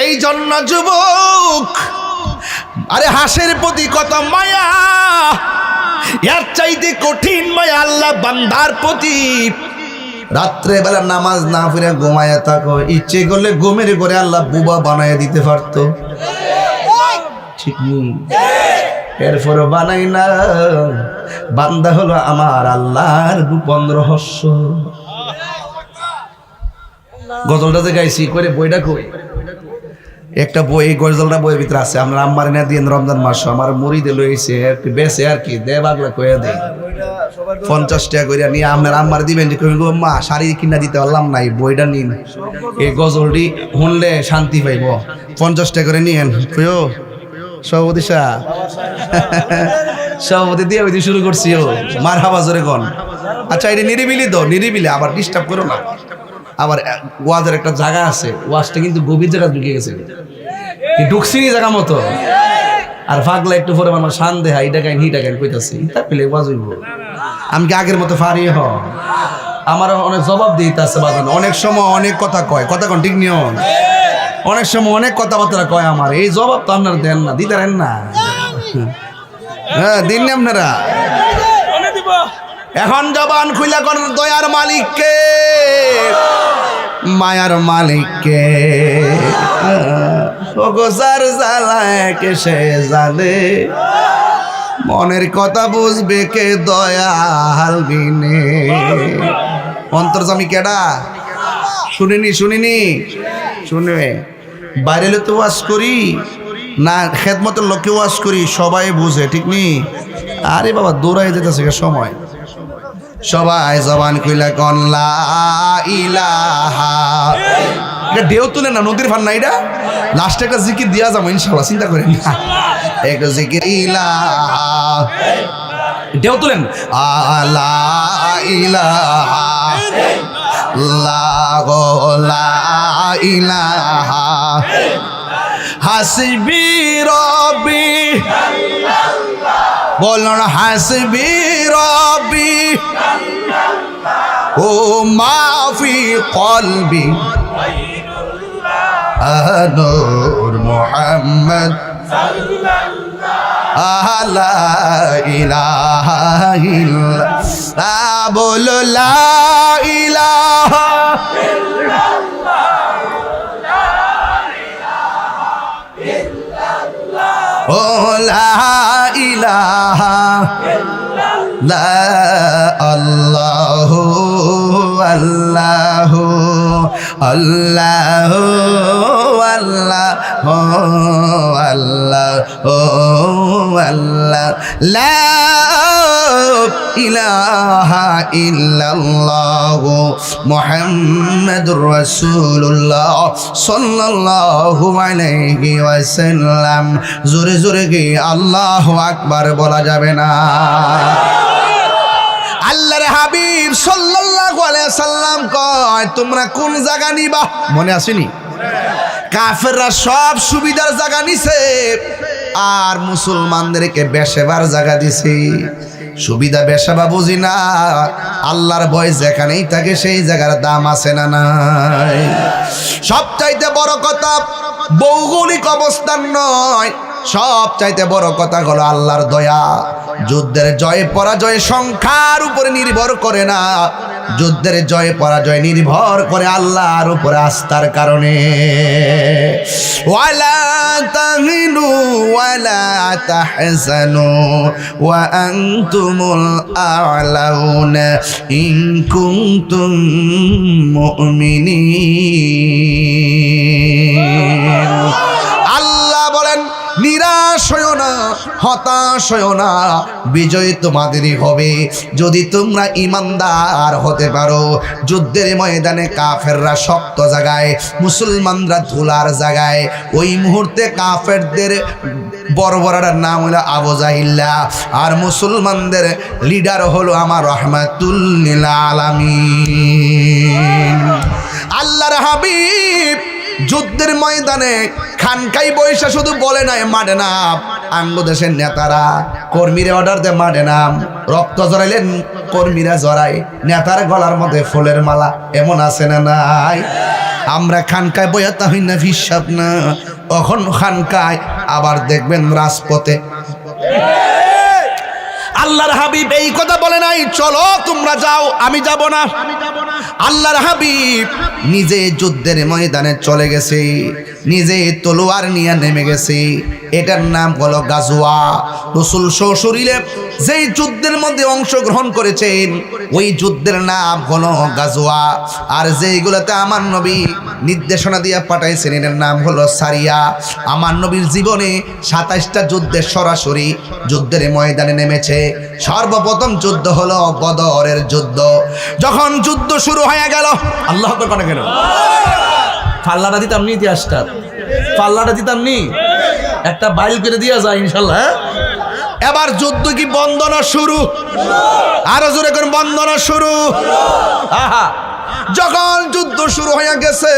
এই জন্য যুবক, আরে হাঁসের প্রতি কত মায়া, এর চাইতে কঠিন মায়া আল্লাহ বান্দার প্রতি। রাত্রে বেলা নামাজ না পড়ে ঘুমায়া থাকো, ইচ্ছে করলে ঘুমের করে আল্লাহ বুবা বানায় দিতে পারতো, ঠিক নেই? এরপরও বানাই না। বান্দা হলো আমার আল্লাহর গোপন রহস্য। গজলটা যে গাইছি করে বইটা কই, একটা বই গজলটা বইয়ের ভিতরে আছে। আমরা আম্মার না দিয়ে রমজান মাস আমার মুড়িদে লইছে একটু বেছে আর কি দে বাগলা কয়ে দেয় 50 টাকা করে নিয়ে আপনার আম্মার দিবেন। মা শাড়ি কিনা দিতে পারলাম না, এই বইটা নিন, এই গজলটি শুনলে শান্তি পাইব, 50 টাকা করে নিয়েন। কইও সভাপতি সাহেব, সভাপতি দিয়ে ওই শুরু করছি। ও মার হাবা জোরে কন। আচ্ছা এটা নিরিবিলি তো, নিরিবিলি, আবার ডিস্টার্ব করো না। আবার ওয়াজের একটা জায়গা আছে, ওয়াজটা কিন্তু গভীর জায়গা ঢুকে গেছে, ঢুকছিনি জায়গা মতো। আর ফাগলা একটু পরে আমার শান দেহা এটা গাইন হিটা গাইন কইতাছি, তা পেলে ওয়াজ হইব। আমি কি আগের মতো ফারি হ, আমার অনেক জবাব দিতে আছে বাজান। অনেক সময় অনেক কথা কয়, কথা কোন ঠিক নিয়ম, অনেক সময় অনেক কথাবার্তা কয় আমার, এই জবাব তো আপনারা দেন না, দিতে পারেন না। হ্যাঁ দিন না আপনারা। এখন জবান খুইলা কোন দয়ার মালিককে, মায়ার মালিককে, ওগোসার জ্বালায় কে সে জানে, মনের কথা বুঝবে কে দয়াল বিনে। অন্তর্জামী কেডা শুনিনি, শুনিনি, শুনে বাইরে তো ওয়াজ করি না, খেদমতের লোকে ওয়াজ করি, সবাই বুঝে, ঠিক নি? আরে বাবা দৌড়াই যেতেছে সময়, সবাই জবান কইলা কোন লা ইলাহা। এটা ঢেউ তুলে না, নদীর ভান না, এটা লাস্টে একটা জিকির দিয়া যাবো ইনশাআল্লাহ, চিন্তা করেন না। একটা জিকির ইলাহা, ঢেউ তুলেন আলা ইলাহা লা গো লা ইলাহা। হাসবি রব্বি বলুন হাসবি রব্বি ও মাফি কলবি নূর মুহাম্মদ লা ইলাহা ইল্লাল্লাহ বলো লা ইলাহা ও লা ইলাহা লা আল্লাহু আল্লাহু আল্লাহু আল্লাহু আল্লাহু আল্লাহ লা ইলাহা ইল্লাল্লাহু মুহাম্মাদুর রাসূলুল্লাহ সাল্লাল্লাহু আলাইহি ওয়াসাল্লাম। জোরে জোরে কি আল্লাহু আকবার বলা যাবে না? আল্লাহর হাবিব সাল্লাল্লাহু আলাইহি সাল্লাম কয় তোমরা কোন জায়গা নিবা? মনে আসেনি? কাফেররা সব সুবিধার জায়গা নিছে আর মুসলমানদেরকে বেশেবার জায়গা দিছে। সুবিধা বেশাবা বুঝি না, আল্লাহর ভয় যেখানেই থাকে সেই জায়গার দাম আছে না নাই? সবচাইতে বড় কথা ভৌগোলিক অবস্থান নয়, সব চাইতে বড় কথা হলো আল্লাহর দয়া। যুদ্ধের জয় পরাজয় সংখ্যার উপরে নির্ভর করে না, যুদ্ধের জয় পরাজয় নির্ভর করে আল্লাহর উপরে আস্থার কারণে। ওয়ালা তাহিনু ওয়ালা তাহজানু ওয়া আনতুমুল আ'লাউনা ইন কুনতুম মুমিনিন। আল্লাহ বলেন নিরাশ হয়ো না, হতাশ হয়ো না, বিজয় তোমাদেরই হবে যদি তোমরা ইমানদার হতে পারো। যুদ্ধের ময়দানে কাফেররা শক্ত জায়গায়, মুসলমানরা ধুলার জায়গায়। ওই মুহূর্তে কাফেরদের বর্বরার নাম হলো আবু জাহিল্লা, আর মুসলমানদের লিডার হলো আমার রাহমাতুল লিল আলামিন। আল্লাহর হাবিব যুদ্ধের ময়দানে খানকাই বৈশা শুধু বলে নাই মাঠে নাম। বাংলাদেশের নেতারা কর্মীরা অর্ডার দেয় মাঠে নাম, রক্ত জড়াইলেন কর্মীরা জড়ায়, নেতার গলার মধ্যে ফুলের মালা, এমন আছে না নাই? আমরা খানকায় বইয়াতা হই না হিসাব না, তখন খানকায় আবার দেখবেন রাজপথে। আল্লাহর হাবিব এই কথা বলে নাই চলো তোমরা যাও আমি যাব না। আল্লাহর হাবিব নিজে যুদ্ধের ময়দানে চলে গেছে, নিজে তলোয়ার নিয়ে নেমে গেছে। এটার নাম হলো গাজওয়া। রাসূল সশরীরে যেই যুদ্ধের মধ্যে অংশগ্রহণ করেছেন ওই যুদ্ধের নাম হলো গাজওয়া। আর যেইগুলোতে আমার নবী নির্দেশনা দিয়ে পাঠাইছেন এর নাম হলো সারিয়া। আমার নবীর জীবনে 27টা যুদ্ধে সরাসরি যুদ্ধের ময়দানে নেমেছে। সর্বপ্রথম যুদ্ধ হলো বদরের যুদ্ধ। যখন যুদ্ধ শুরু হয়ে গেল, আল্লাহ তো কোনে গেল, পাল্লাটা দিতাম নি, ইতিহাসটা পাল্লাটা দিতাম নি, একটা বাইল করে দিয়া যায় ইনশাল্লাহ। এবার যুদ্ধ কি বন্দনা শুরু? আরো জোরে করে বন্দনা শুরু। আহা, যখন যুদ্ধ শুরু হয়ে গেছে,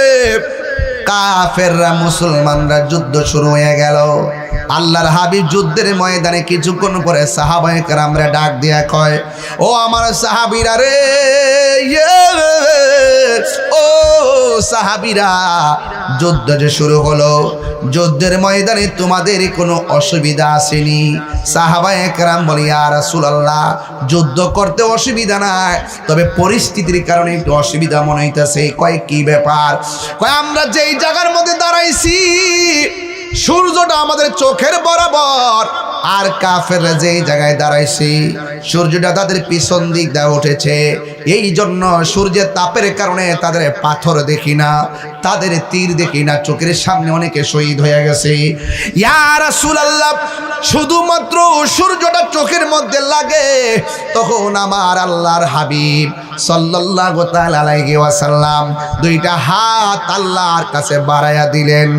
কাফেররা মুসলমানরা যুদ্ধ শুরু হয়ে গেল। আল্লাহর হাবিব যুদ্ধের ময়দানে কিছুক্ষণ পরে সাহাবায়ে কেরামরা ডাক দিয়া কয়, ও আমার সাহাবীরা রে, ও সাহাবীরা, যুদ্ধ যে শুরু হলো, যুদ্ধের ময়দানে তোমাদের কোনো অসুবিধা আসেনি? সাহাবায়ে কেরাম বলে, ইয়া রাসূলুল্লাহ, যুদ্ধ করতে অসুবিধা নাই, তবে পরিস্থিতির কারণে একটু অসুবিধা মনে হইতেছে। কয় কি ব্যাপার? কয় আমরা যেই জায়গার মধ্যে দাঁড়াইছি সূর্যটা আমাদের চোখের বরাবর, আর কাফেররা যেই জায়গায় দাঁড়াইছে সূর্যটা তাদের পিছন দিক দিয়ে উঠেছে। এই জন্য সূর্যের তাপের কারণে তাদের পাথর দেখি না, তাদের তীর দেখি না, চোখের সামনে অনেকে শহীদ হয়ে গেছে। ইয়া রাসূলুল্লাহ, শুধুমাত্র সূর্যটা চোখের মধ্যে লাগে, তখন আমার আল্লাহর হাবিব সাল্লাল্লাহু তাআলা আলাইহি ওয়াসাল্লাম দুইটা হাত আল্লাহর কাছে বাড়ায়া দিলেন।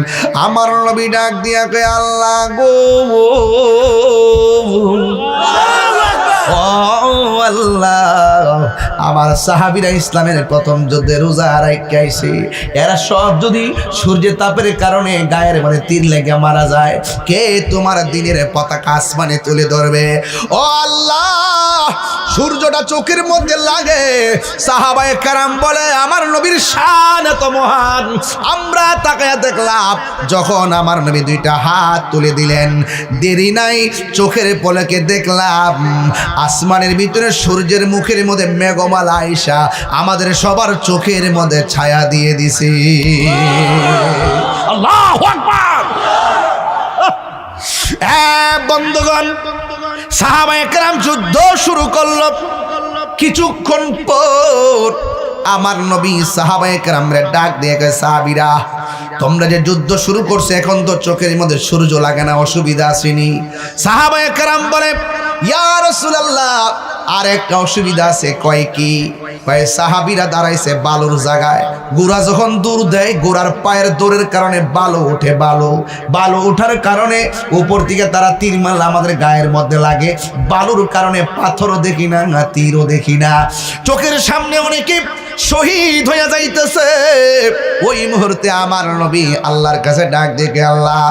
আমার নবী ডাক দিয়া কয়, আল্লাহ গো, ও আল্লাহ, আমার সাহাবীরা ইসলামের প্রথম যুদ্ধে রোজা রাখাইছে, এরা সব যদি সূর্যের তাপের কারণে গায়ের মধ্যে তীর লেগে মারা যায়, কে তোমার দিনের পতাকা আসমানে তুলে ধরবে? ও আল্লাহ, সূর্যটা চোখের মধ্যে লাগে, সাহাবায়ে কেরাম বলে আমার নবীর শান এত মহান। আমরা তাকায়া দেখলাম যখন আমার নবী দুইটা হাত তুলে দিলেন, দেরি নাই, চোখের পলকে দেখলাম আসমানের ভিতরে সূর্যের মুখের মধ্যে মেঘমালা আইসা আমাদের সবার চোখের মধ্যে ছায়া দিয়ে দিছে। আল্লাহু আকবার। বন্ধুগণ, সাহাবায়ে কেরাম যুদ্ধ শুরু করলো। কিছুক্ষণ পর আমার নবী সাহাবায়ে কেরামরে ডাক দিয়ে কয়, সাহাবীরা তোমরা যে যুদ্ধ শুরু করছো, এখন তো চোখের মধ্যে সূর্য লাগে না, অসুবিধা আসেনি? সাহাবায়ে কেরাম বলে, ইয়া রাসূলুল্লাহ, আর একটা অসুবিধা আছে। কয় কি? কয় সাহাবীরা দাঁড়াইছে বালুর জায়গায়, গোড়া যখন দৌড় দেয় গোড়ার পায়ের দৌড়ের কারণে বালু ওঠে, বালু ওঠার কারণে উপর থেকে তারা তীর মারলে আমাদের গায়ের মধ্যে লাগে, বালুর কারণে পাথরও দেখি না, তীরও দেখি না, চোখের সামনে অনেকে শহীদ হয়ে যাইতেছে। ওই মুহূর্তে আমার নবী আল্লাহর কাছে ডাক দেখে, আল্লাহ,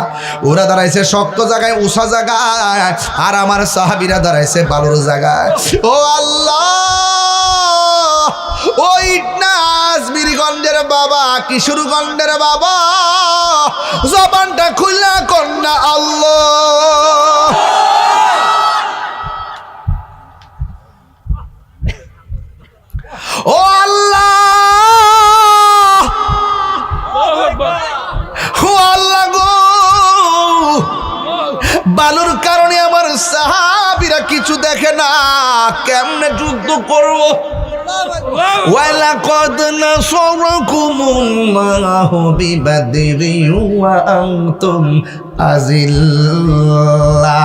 ওরা দাঁড়াইছে শক্ত জায়গায়, উষা জায়গায়, আর আমার সাহাবীরা দাঁড়াইছে বালুর জায়গায়। ও আল্লাহ, ওই নাজমিরগঞ্জের বাবা, কিশোরগঞ্জের বাবা, জবানটা খুললা কন্যা আল্লাহ। ও আল্লাহ, ও আল্লাহ গো, বালুর কারণে আমার সাহাবীরা কিছু দেখে না, কেমনে যুদ্ধ করবো? ওয়ালাকাদ নাসারাকুমুল্লাহু বিবাদরিন ওয়া আনতুম আজিল্লা।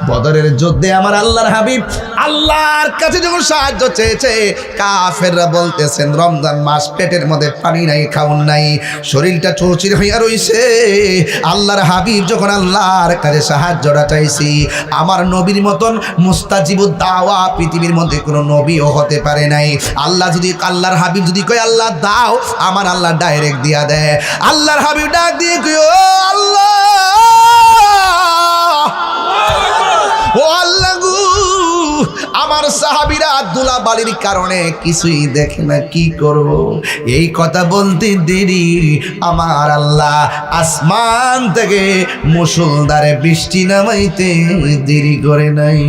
বদরের যুদ্ধে আমার আল্লাহর হাবিব আল্লাহর কাছে যখন সাহায্য চেয়েছে, কাফেররা বলতেছেন রমজান মাস, পেটের মধ্যে পানি নাই, খাওন নাই, শরীরটা চৌচির হইয়া রইছে। আল্লাহর হাবিব যখন আল্লাহর কাছে সাহায্যটা চাইছি, আমার নবীর মতন মুস্তাজিবুদ দাওয়া পৃথিবীর মধ্যে কোনো নবীও হতে পারে নাই। আল্লাহ যদি, আল্লাহর হাবিব যদি কয় আল্লাহ দাও, আমার আল্লাহ ডাইরেক্ট দিয়া দেয়। আল্লাহর হাবিব ডাক দিয়ে কয়, ও আল্লাহ, ও আল্লাহ গো, আমার সাহাবীরা আব্দুল্লাহ বালির কারণে কিছুই দেখে না, কি করব? এই কথা বলতে দেরি আমার আল্লাহ আসমান থেকে মুষলধারে বৃষ্টি নামাইতে দেরি করে নাই।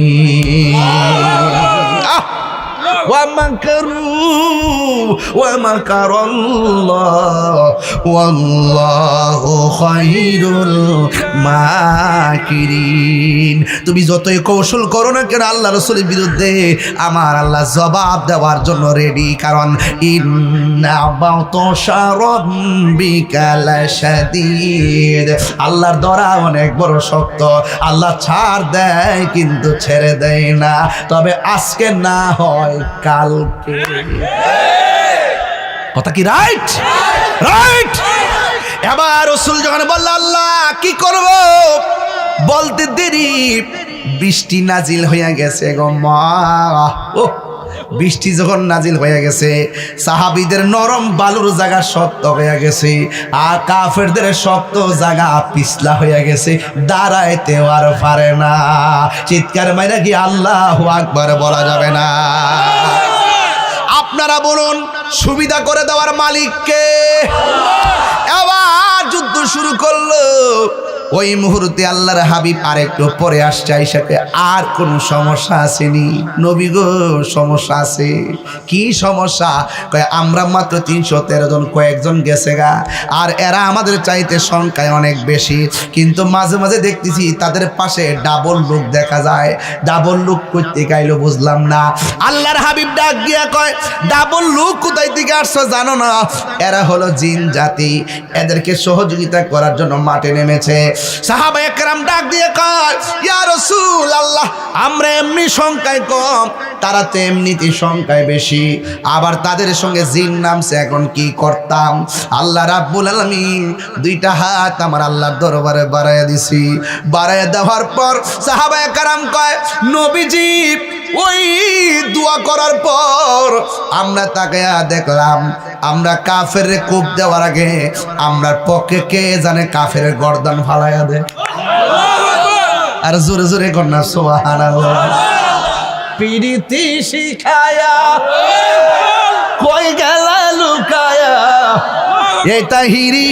তুমি যতই কৌশল করো না কেন আল্লাহ রাসূলের বিরুদ্ধে, আমার আল্লাহ জবাব দেওয়ার জন্য রেডি। কারণ ইন্না বাতশা রাব্বিকা লাশাদীদ, আল্লাহর ধরা অনেক বড় শক্ত। আল্লাহ ছাড় দেয় কিন্তু ছেড়ে দেয় না, তবে আজকে না হয় কালকে। কথা কি রাইট? রাইট। এবার রাসূল যখন বলল আল্লাহ কি করব, বলতে দেরি বৃষ্টি নাজিল হইয়া গেছে গো মা। ও বৃষ্টি যখন নাজিল হয়ে গেছে, সাহাবীদের নরম বালুর জায়গা শক্ত হয়ে গেছে, আর কাফেরদের শক্ত জায়গা পিছলা হয়ে গেছে, দাঁড়াইতেও আর পারে না। চিৎকার মাইরা কি আল্লাহু আকবার বলা যাবে না? আপনারা বলুন, সুবিধা করে দেওয়ার মালিককে। এবার যুদ্ধ শুরু করলো। ওই মুহূর্তে আল্লাহর হাবিব আরেকটু পরে আসছে, আইসাকে আর কোন সমস্যা আসেনি? নবী গো সমস্যা আছে। কি সমস্যা? কয় আমরা মাত্র 313 জন, কয়েকজন গেছে গা, আর এরা আমাদের চাইতে সংখ্যায় অনেক বেশি, কিন্তু মাঝে মাঝে দেখতেছি তাদের পাশে ডাবল লোক দেখা যায়। ডাবল লোক করতে গাইলো বুঝলাম না। আল্লাহর হাবিব ডাক গিয়া কয়, ডাবল লোক কোথায় থেকে আসছো জানো না? এরা হলো জিন জাতি, এদেরকে সহযোগিতা করার জন্য মাঠে নেমেছে। সাহাবায়ে কেরাম ডাক দিয়ে কয়, ইয়া রাসূলুল্লাহ, আমরা এমনি সংখ্যায় কম, তারা তো এমনিতে সংখ্যায় বেশি, আবার তাদের সঙ্গে জিন নামছে, এখন কি করতাম? আল্লাহ রাব্বুল আলামিন দুইটা হাত আমার আল্লাহর দরবারে বাড়াইয়া দিছি। বাড়াইয়া দেওয়ার পর সাহাবায়ে কেরাম কয়, নবীজি ওই দোয়া করার পর আমরা তাকে দেখলাম, আমরা কাফের কোপ দেওয়ার আগে আমরা পক্ষে কে জানে কাফের গর্দান ফালাইয়া দে। আর জোরে জোরে কন্যা সুবহানাল্লাহ। পিরিতি শিখায়া কই গেলা লুকায়া, এই তাহিরি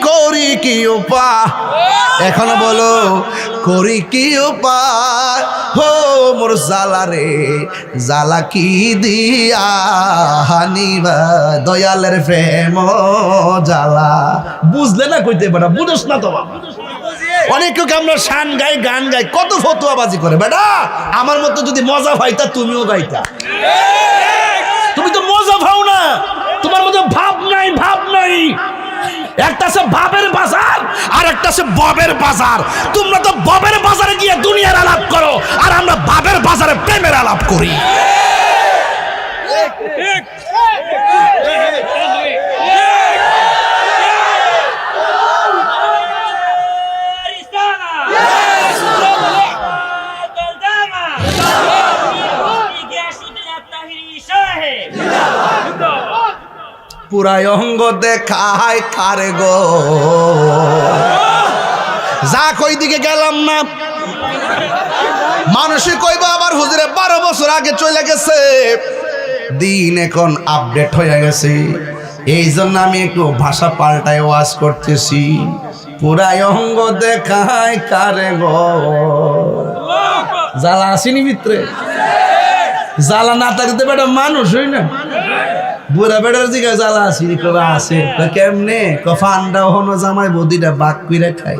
করি কি উপায়, এখন বলো করি কি উপায়, হো মোর জালা রে জালা কি দিয়া হানিবা, দয়ালের প্রেম জালা। বুঝলে না কইতে বেটা, বুঝোস না তো বাবা। অনেককে আমরা শান গাই, গান গাই, কত ফতুয়াবাজি করে বেটা। আমার মতো যদি মজা পাইতা তুমিও গাইতা। তুমি তো মজা পাও না, তোমার মধ্যে ভাব নাই, ভাব নাই। একটা আছে ভাবের বাজার আর একটা আছে ববের বাজার। তোমরা তো ববের বাজারে গিয়ে দুনিয়ার আলাপ করো, আর আমরা ভাবের বাজারে প্রেমের আলাপ করি। পুরাই অঙ্গ দেখায় কারে গো, যা কই দিকে গেলাম না মানুষে কইবা আবার হুজুরে 12 বছর আগে চলে গেছে। দিন এখন আপডেট হয়ে গেছে, এই জন্য আমি একটু ভাষা পাল্টায় ওয়াজ করতেছি। পুরাই অঙ্গ দেখায় কারে গো, জ্বালা আসেনি ভিতরে, জ্বালা না থাকতে বেটা মানুষ হই না। বুড়া বেড়ার দিকে জ্বালা আসি আছে কেমনে, কফান্ডা হনো জামাই বদিটা বাক কইরা খাই।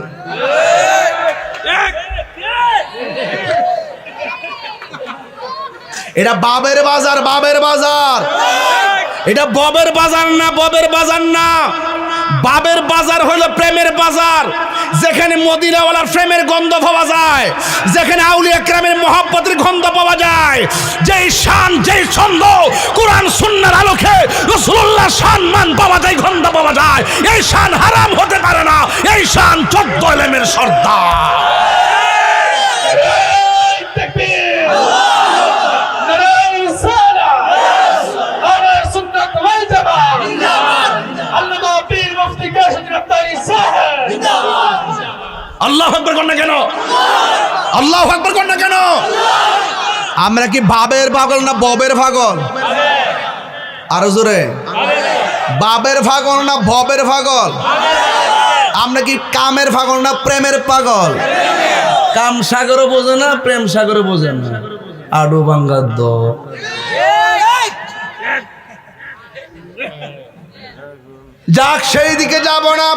এটা বাবের বাজার, বাবের বাজার, এটা ববের বাজার না, ববের বাজার না। বাবের বাজার হলো প্রেমের বাজার, যেখানে মদিনাওয়ালার প্রেমের গন্ধ পাওয়া যায়, যেখানে আউলিয়া কেরামের মহব্বতের গন্ধ পাওয়া যায়। যেই শান, যেই ছন্দ কোরআন সুন্নাহর আলোকে রাসূলুল্লাহ সম্মান পাওয়া যায়, গন্ধ পাওয়া যায়। এই শান হারাম হতে পারে না, এই শান 14 ইলমের সর্দার। আল্লাহু আকবার কোন না কেন, আল্লাহু আকবার কোন না কেন। আমরা কি বাবের পাগল না ববের পাগল? আরো জোরে, বাবের পাগল না ববের পাগল? আমরা কি কামের পাগল না প্রেমের পাগল? কাম সাগরও বোঝে না, প্রেম সাগরও বোঝে না, আডু বাঙ্গার দ। যাক, সেই দিকে যাব না।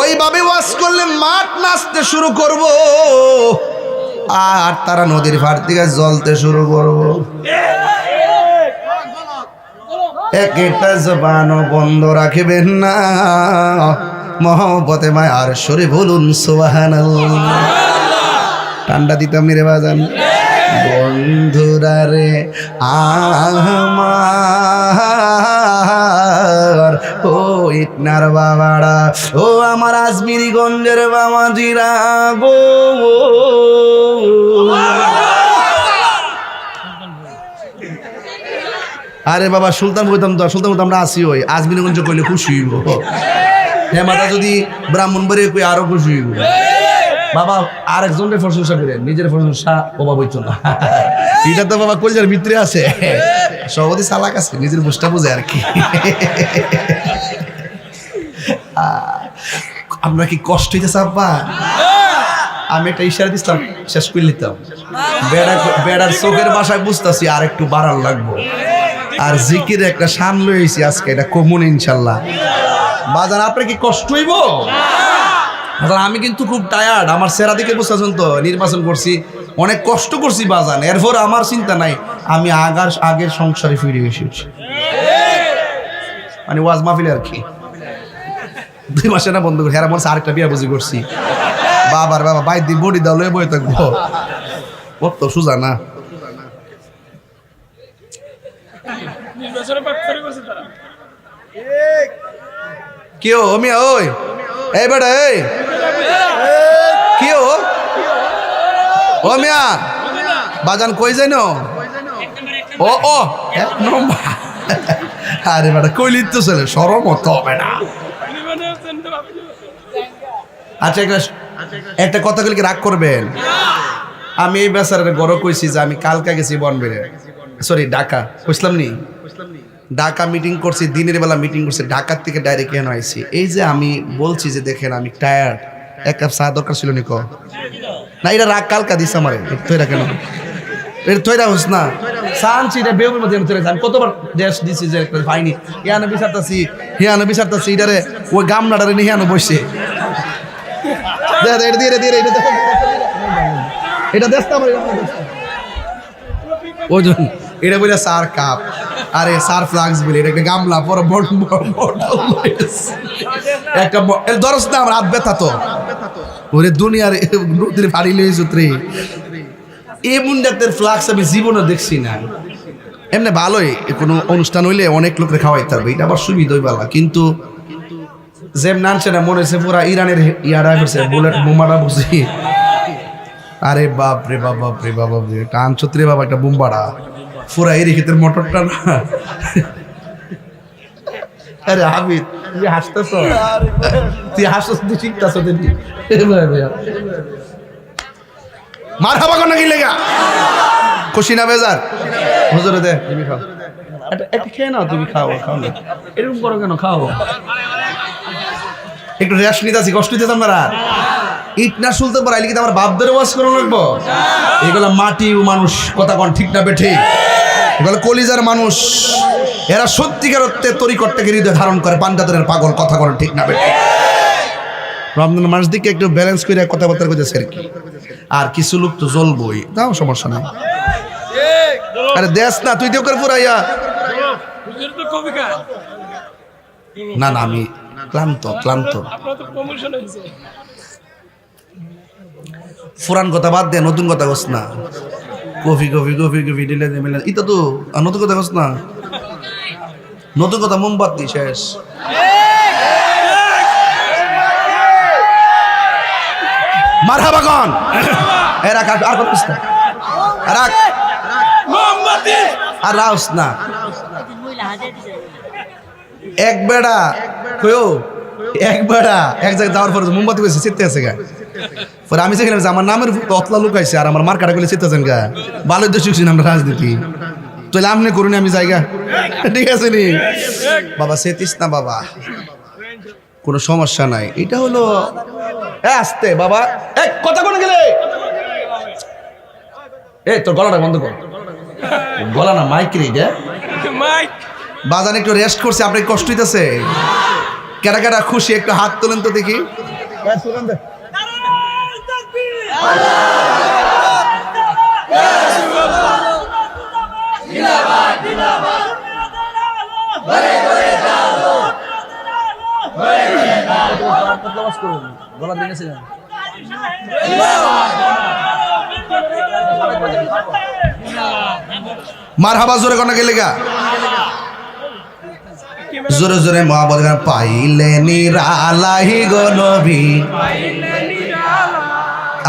ওইভাবে ওয়াজ করলে মাঠ নাচতে শুরু করব, আর তারা নদীর পার থেকে জ্বলতে শুরু করব। একটা জবানও বন্ধ রাখবেন না, মহব্বতে মায়ার সুরে বলুন সুবহানাল্লাহ। ঠান্ডা দিতাম রে বাজান। বন্ধুরা রে আমার, ও ইটনার বাবারা, ও আমার আজমিরি গঞ্জের বাবাজিরা গো, আরে বাবা সুলতান বলতাম তো, সুলতান বলতাম আমরা আসি, ওই আজমিরিগঞ্জ কইলে খুশি হইব। হ্যাঁ মাতা যদি ব্রাহ্মণবাড়ি কই আরো খুশি হইব। বাবা আরেকজনের প্রশংসা করে নিজের প্রশংসা বাবা বইতো না, এটা তো বাবা কলজার ভিতরে আছে, সভাপতি চালাক আছে, নিজের বুঝটা বুঝে আর কি। আমরা কি কষ্ট হইতেছে আব্বা? আমি একটা ইশারা দিতাম, শেষ করে নিতাম। বেড়ার চোখের বাসায় বুঝতেছি আর একটু বাড়ার লাগবো, আর জিকির একটা শান লইছি আজকে, এটা কমন ইনশাল্লাহ। বাজান আপনার কি কষ্ট হইব? আমি কিন্তু খুব টায়ার্ড, আমার সেরা দিকে বুঝতেছেন তো, নির্বাচন করছি, অনেক কষ্ট করছি বাজান, এরপর আমার চিন্তা নাই, আমি আগের সংসারে ফিরে এসেছি, মানে ওয়াজ মাহফিলে আর কি। 2 মাসে না বন্ধ করি, হ্যাঁ মনে আরেকটা বিয়া বুঝি করছি। বাবার বাবা বাইর দি বডি দাও লয়ে বই থাকবো, কত সুজা না। কেউ মিয়া ওই এই বেটা এই কেউ ও মিয়া বাজান কই যাই না ও ও এক নম্বর আরে বেটা কইলি তো ছেলে সরম হতে হবে না আচ্ছা একটা কথা বলে কি রাগ করবেন আমি এই বেচারার গড় কইছি যে আমি কালকা গেছি বনবেড়ে সরি ঢাকা কইছিলাম নি ঢাকা মিটিং করছি দিনের বেলা মিটিং করছি ঢাকার থেকে ডাইরেক্ট কেন আইছি এই যে আমি বলছি যে দেখেন আমি টায়ার্ড এক কাপ চা দরকার ছিল নিকো না এটা রাগ কালকা দিস আমার তৈরা কেন এটা তৈরা হোস না সানছি এটা বেউমের মধ্যে তৈরা আমি কতবার দেশ দিছি যে একটা পাইনি ইয়ানো বিচারতাছি এটারে ওই গামনাটারে নিয়ে আনো বসে এটা দেশটা আমার ওজন এটা বলে সার কাপ আরে সার ফ্লাক্স বলে এটা একটা গামলা পরে একটা দরস না আমার হাত ব্যথা তো ওরে দুনিয়ার নদীর ফাড়ি লই সূত্রে এই মুন্ডাতের ফ্লাক্স আমি জীবনে দেখছি না এমনি ভালোই কোনো অনুষ্ঠান হইলে অনেক লোকের খাওয়াইতে হবে এটা আবার সুবিধা হইবালা কিন্তু যেম নানছে না মনে হচ্ছে পুরা ইরানের ইয়ারা হচ্ছে বুলেট বোমাটা বুঝি আরে বাপ রে বাপ বাপ রে বাবা টান ছত্রে বাবা একটা বোম্বাড়া পুরা এর ক্ষেতের মোটরটা না আরে হাবিব তুই হাসতেছ তুই শিখতেছ মার খাবা কোন নাকি লেগা খুশি না বেজার হুজুরে দে তুমি খাও একটা খেয়ে নাও তুমি খাও না এরকম করো কেন খাও একটু রেস্ট নিতে আছি কষ্ট দিতে আপনারা ইট না শুনতে পারাইলে কিন্তু আমার বাপ ধরে ওয়াজ করে লাগবো এগুলা মাটি মানুষ কথা কন ঠিক না বেঠে এগুলো কলিজার মানুষ এরা সত্যিকার অর্থে তরিকটটাকে হৃদয় ধারণ করে পাঞ্জাতনের পাগল কথা কন ঠিক না বেঠে রমজান মাস দিকে একটু ব্যালেন্স করে কথাবার্তা করতেছে আর কি আর কিছু লোক তো জ্বলবই তাও সমস্যা নাই আরে দেশ না তুই দেও করে পুরাইয়া না না আমি ক্লান্ত পুরান কথা বাদ দে নতুন কথা কস না কফি দিলে ইতা তো নতুন কথা কস না নতুন কথা মোমবাতি শেষ মারহাবা কোন এরা কাট আর কত না রাখ মোমবাতি আর রাউস না এক বেড়া কইও এক বেড়া এক জায়গায় যাওয়ার পর মোমবাতি কইছে চিত্তে আছে গা পরে আমি সেখানে আমার নামের অতলা লুকাইছে আর আমার মার্কাটা গুলো চিত্তেছেন গা ভালো উদ্দেশ্য শিখছি আমরা রাজনীতি তাহলে আমনে করুন আমি জায়গা ঠিক আছে নি বাবা সেতিস না বাবা কোনো সমস্যা নাই এটা হলো আস্তে বাবা এক কথা কোন গেলে এই তোর গলাটা বন্ধ কর গলা না মাইক রে এটা মাইক বাজান একটু রেস্ট করছে আপনার কষ্ট হইতেছে কেডা কেডা খুশি একটু হাত তোলেন তো দেখি মারহাবা জোরে কোন গেলে গা জোরে জোরে মহাবত পাইলে নিরালাহি গো নবী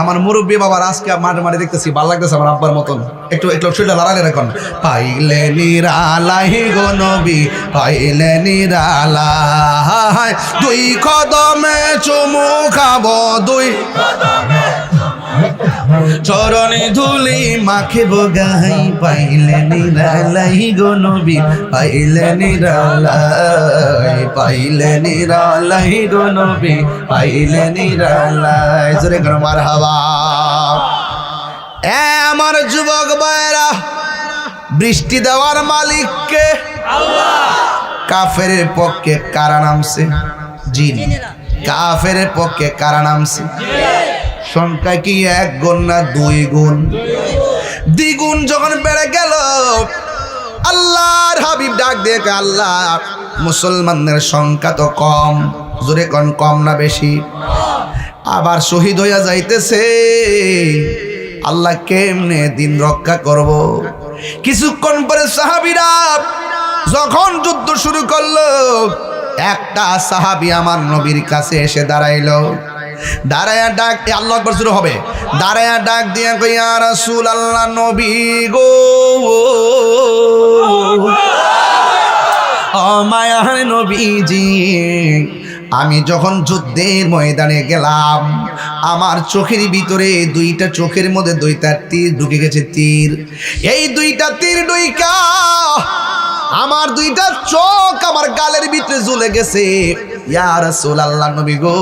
আমার মুরব্বী বাবার আজকে মাঠে মাঠে দেখতেছি ভালো লাগতেছে আমার আব্বার মতন একটু শরীরটা লড়ালে এখন পাইলে নিরালাহি গো নবী পাইলে নিরালাহি দুই কদমে চুমু খাবো দুই চরণে ধুলি মাখিব গাই পাইলে নিরালাই গো নবী পাইলে নিরালাই গো নবী পাইলে নিরালাই জোরে করে মারহাবা এ আমার যুবক ভাইরা বৃষ্টি দেওয়ার মালিককে আল্লাহ কাফের পক্ষে কারা নামছে জিন কাফের পক্ষে কারা নামছে সংখ্যা কি এক গুণ না দুই গুণ দ্বিগুণ যখন বেড়ে গেল আল্লাহর হাবিব ডাক দিয়ে আল্লাহ মুসলমানদের সংখ্যা তো কম জোরে কোন কম না বেশি আবার শহীদ হইয়া যাইতেছে আল্লাহ কেমনে দিন রক্ষা করব কিছুক্ষণ পরে সাহাবীরা যখন যুদ্ধ শুরু করলো একটা সাহাবী আমার নবীর কাছে এসে দাঁড়াইলো দাঁড়ায়া ডাক, আল্লাহু আকবার শুরু হবে, দাঁড়ায়া ডাক দিয়া কই ইয়া রাসূলুল্লাহ নবী গো, ও মায়ার নবীজি, আমি যখন যুদ্ধের ময়দানে গেলাম আমার চোখের ভিতরে দুইটা চোখের মধ্যে দুইটা তীর ঢুকে গেছে। তীর, এই দুইটা তীর ডুইকা আমার দুইটা চোখ আমার গালের ভিতরে ঝুলে গেছে। ইয়া রাসূলুল্লাহ নবী গো,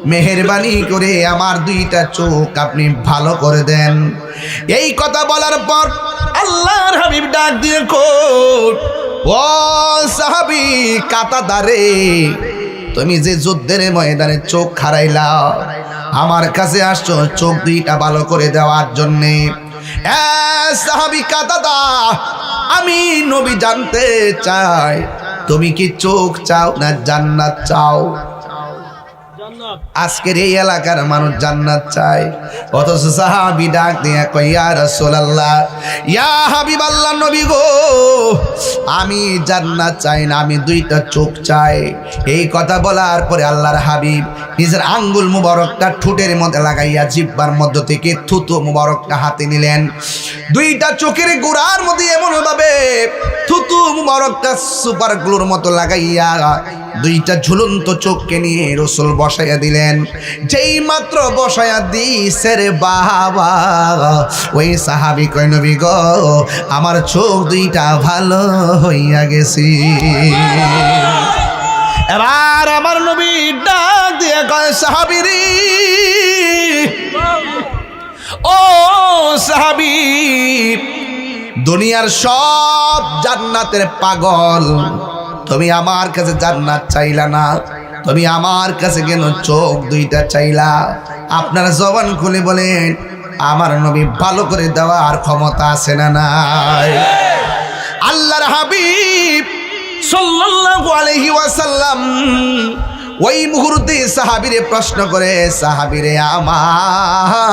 মেহেরবানি করে আমার দুইটা চোখ আপনি ভালো করে দেন। এই কথা বলার পর আল্লাহর হাবিব ডাক দিয়ে কই, ও সাহাবী কাতাদারে, তুমি যে যুদ্ধের ময়দানে চোখ হারাইলা আমার কাছে আসছো চোখ দুইটা ভালো করে দেওয়ার জন্যে। সাহাবী কাতাদা, আমি নবী জানতে চাই তুমি কি চোখ চাও না জান্নাত চাও? আজকের এই এলাকার মানুষ জান্নাত চায়, অথচ সাহাবী ডাক দিয়া কই ইয়া রাসূলুল্লাহ, ইয়া হাবিবাল্লাহ নবী গো, আমি জান্নাত চাই না, আমি দুইটা চোখ চাই। এই কথা বলার পরে আল্লাহর হাবিব নিজের আঙ্গুল মুবারকটা ঠোঁটের মধ্যে লাগাইয়া জিহ্বার মধ্য থেকে থুতু মুবারকটা হাতে নিলেন। দুইটা চোখের গোড়ার মধ্যে এমন ভাবে থুতু মুবারকটা সুপার গ্লুর মতো লাগাইয়া দুইটা ঝুলন্ত চোখকে নিয়ে রাসূল বসাইয়া দিলেন। যেই মাত্র বসাইয়া দিছে রে বাবা, ওই সাহাবী কয় নবী গো, আমার চোখ দুইটা ভালো হইয়া গেছে। এবার আমার নবী ডাক দিয়ে কয় সাহাবীরে, ও সাহাবী, দুনিয়ার সব জান্নাতের পাগল, তুমি আমার কাছে জান্নাত চাইলা না, তুমি আমার কাছে কেন চোখ দুইটা চাইলা? আপনারা জবান খুলে বলেন, আমার নবী ভালো করে দেওয়ার ক্ষমতা আছে না নাই? আল্লাহর হাবিব সাল্লাল্লাহু আলাইহি ওয়াসাল্লাম ওই মুহূর্তে সাহাবীরে প্রশ্ন করে, সাহাবীরে আমার,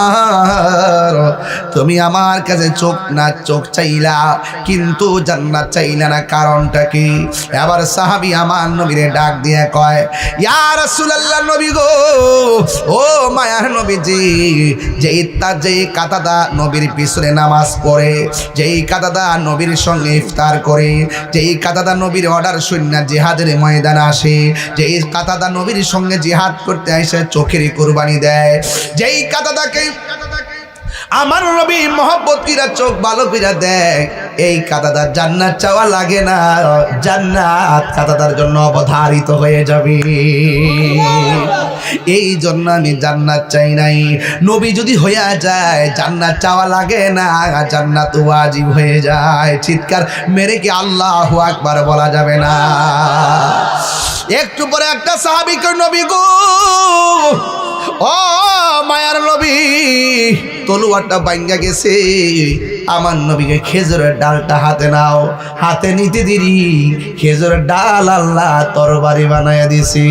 তুমি আমার কাছে চোখ না চোখ চাইলা কিন্তু জান্নাত চাইলা না, কারণটা কি? এবার সাহাবী আমার নবীরে ডাক দিয়ে কয়, ইয়া রাসূলুল্লাহ নবী গো, ও মায়ার নবীজি, যেই কাতাদা নবীর পিছনে নামাজ পড়ে, যেই কাতাদা নবীর সঙ্গে ইফতার করে, যেই কাতাদা নবীর অর্ডার শুনে জিহাদের ময়দানে আসে, যেই কাতাদা নবীর সঙ্গে জিহাদ করতে এসে চোখের কুরবানি দেয়, যেই কাতাদাকে আমার নবী মহব্বত কিরা চোখ ভালো কিরা দেয়, এই কাতাদার জান্নাত চাওয়া লাগে না, জান্নাত কাতাদার জন্য অবধারিত হয়ে যাবে। এই জন্য আমি জান্নাত চাই নাই। নবী যদি হইয়া যায় জান্নাত চাওয়া লাগে না, জান্নাত ওয়াজিব হয়ে যায়। চিৎকার মেরে কি আল্লাহু আকবার বলা যাবে না? একটু পরে একটা সাহাবী কই, নবী গো, ও মায়ার নবী, তলোয়ারটা ভাঙ্গা গেছে, আমার নবীকে খেজুরের ডালটা হাতে নাও। হাতে নিতে দেরি খেজুরের ডাল আল্লাহ তরবারি বানায়া দিছি।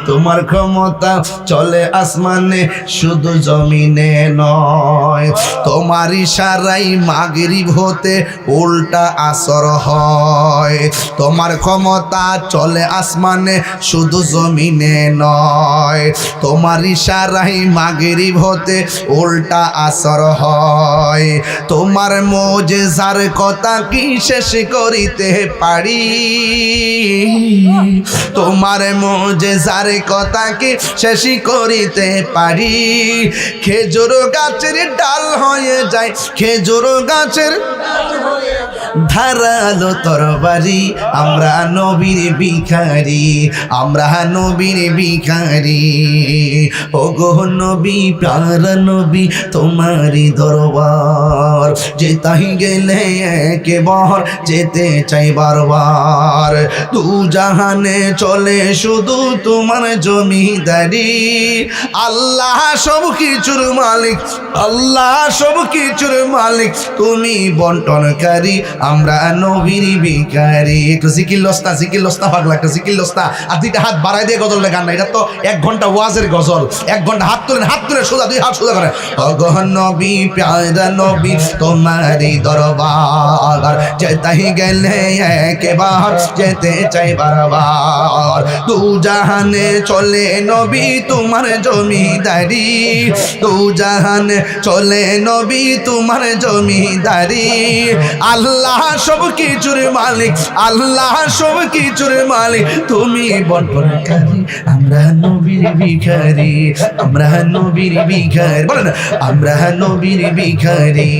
তোমার ক্ষমতা চলে আসমানে শুধু জমিনে নয়, তোমার ইশারাই মাগরিব হতে উল্টা আসর হয়। তোমার ক্ষমতা চলে আসমানে শুধু জমিনে নয়, তোমার ইশারাই মাগরিব হতে উল্টা আসর হয়। তোমার মুজিজার কথা কি শেষ করিতে পারি? তোমার মুজিজার কথা কি শেষ করিতে পারি? খেজুর গাছের ডাল হয়ে যায়, খেজুর গাছের ধারালো তরবারি, আমরা নবীর ভিখারি, আমরা নবীর ভিখারি। ও গো নবী, প্যার নবী, তোমারই দরবার যেতাই গেলে একবার যেতে চাই বারবার। দু জাহানে চলে শুধু তোমার জমিদারি, আল্লাহ সব কিছুর মালিক, আল্লাহ সব কিছুর মালিক, তুমি বন্টনকারী, আমরা নবীর ভিখারি। একটু জিকির লস্তা পাগলা, একটা জিকির লস্তা আর দুইটা হাত বাড়াই দিয়ে গজলটা গান না, এটা তো 1 ঘন্টা ওয়াজের গজল। 1 ঘন্টা হাত তুলে সোজা, 2 হাত সোজা করে। ওগো নবী প্যারা নবী তোমারই দরবার, যেতাই গেলে একবার যেতে চাই বারবার। দু জাহানে চলে নবী তোমার জমিদারি, দু জাহানে চলে নবী তোমার জমিদারি। আল্লাহ সব কিছুর মালিক, আল্লাহ সব কিছুর মালিক, তুমি বড়কারি। আমরা নবীর ভিখারি, আমরা নবীর ভিখারি। বলেন আমরা নবীর ভিখারি।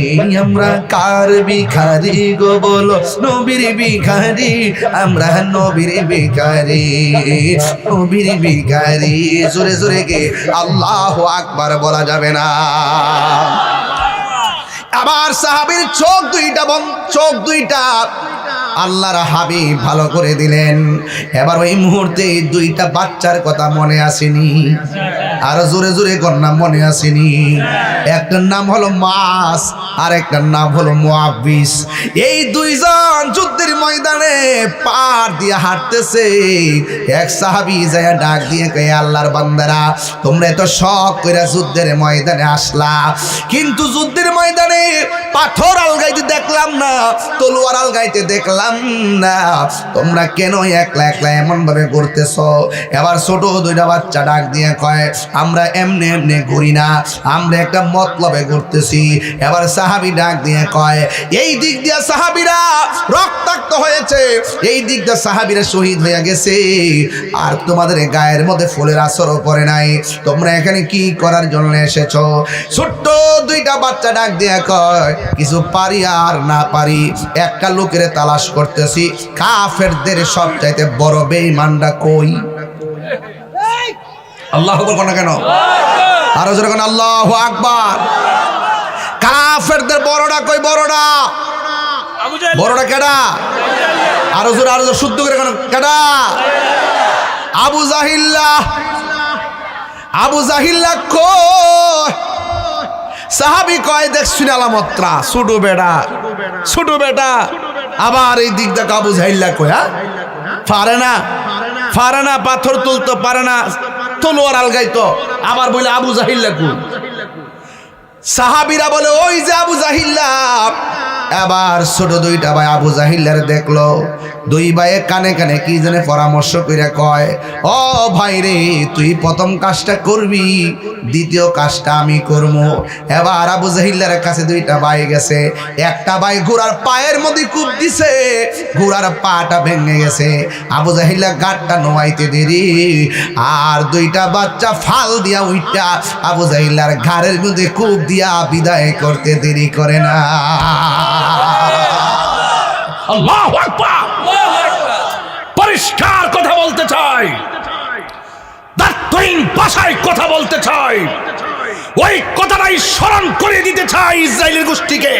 আমরা কার ভিখারি গো বলো? নবীর ভিখারি, আমরা নবীর ভিখারি, নবীর ভিখারি। জোরে জোরে গে আল্লাহু আকবার বলা যাবে না। আবার সাহাবীর চোখ দুইটা আল্লাহর হাবিব ভালো করে দিলেন। এবার ওই মুহূর্তে 2টা বাচ্চার কথা মনে আসেনি? আর জোরে জোরে কন্যা মনে আসেনি? একটার নাম হলো মাস আর একটার নাম হলো মুআব্বিস। এই 2 জন যুদ্ধের ময়দানে পার দিয়ে হাঁটতেছে। এক সাহাবী যায় ডাক দিয়ে কয়, আল্লাহর বান্দারা তোমরা এত শখ কইরা যুদ্ধের ময়দানে আসলা, কিন্তু যুদ্ধের ময়দানে পাথর আলগাইতে দেখলাম না, তলোয়ার আলগাইতে দেখলাম না, তোমরা কেন একলা একলা এমন ভাবে করতেছ? এবার ছোট 2টা বাচ্চা ডাক দিয়ে কয়, আমরা এমনি এমনি ঘুরি না, আমরা একটা মতলবে ঘুরতেছি। এবার সাহাবী ডাক দিয়ে কয়, এই দিক দিয়ে সাহাবীরা রক্তাক্ত হয়েছে, এই দিক দিয়ে সাহাবীরা শহীদ হয়ে গেছে, আর তোমাদের গায়ের মধ্যে ফুলের আসরও পড়ে নাই, তোমরা এখানে কি করার জন্য এসেছো? ছোট্ট 2টা বাচ্চা ডাক দিয়ে কয়, কিছু পারি আর না পারি একটা লোকের তালাশ করতেছি, কাফেরদের সবচাইতে বড় বেঈমানটা কই? আল্লাহু আকবার কোন কেন? আরো জোরে কোন আল্লাহু আকবার। কাফেরদের বড়টা কই? বড়টা কেডা? আরো জোরে শুদ্ধ করে কোন কেডা? আবু জাহিল্লা কই? সাহাবী কয়, দেখছি আলামতরা ছোট বেটা। আবার এই দিক দেখ আবু জাহিল্লা কয়, পারে না পাথর তুলতে পারে না, তলোয়ার আলগাইতো। আবার বলে আবু জাহিল্লা কই? সাহাবীরা বলে ওই যে আবু জাহিল্লা। এবার ছোট 2টা ভাই আবু জাহিল্লার দেখলো, 2 ভাইয়ে কানে কানে কি জানে পরামর্শ কইরা কয়, ও ভাই রে, তুই প্রথম কাজটা করবি, দ্বিতীয় কাজটা আমি করবো। এবার আবু জাহিল্লার কাছে 2টা ভাই গেছে। একটা ভাই ঘোড়ার পায়ের মধ্যে কূপ দিছে, ঘোড়ার পাটা ভেঙে গেছে। আবু জাহিল্লা গাটটা নোয়াইতে দেরি, আর 2টা বাচ্চা ফাল দিয়া উইটা আবু জাহিল্লার ঘাড়ের মধ্যে কূপ দিয়া বিদায় করতে দেরি করে না। আল্লাহু আকবার। পরিষ্কার কথা বলতে চাই, দার্থহীন ভাষায় কথা বলতে চাই, ওই কথাটাই স্মরণ করে দিতে চাই ইসরায়েলের গোষ্ঠীকে।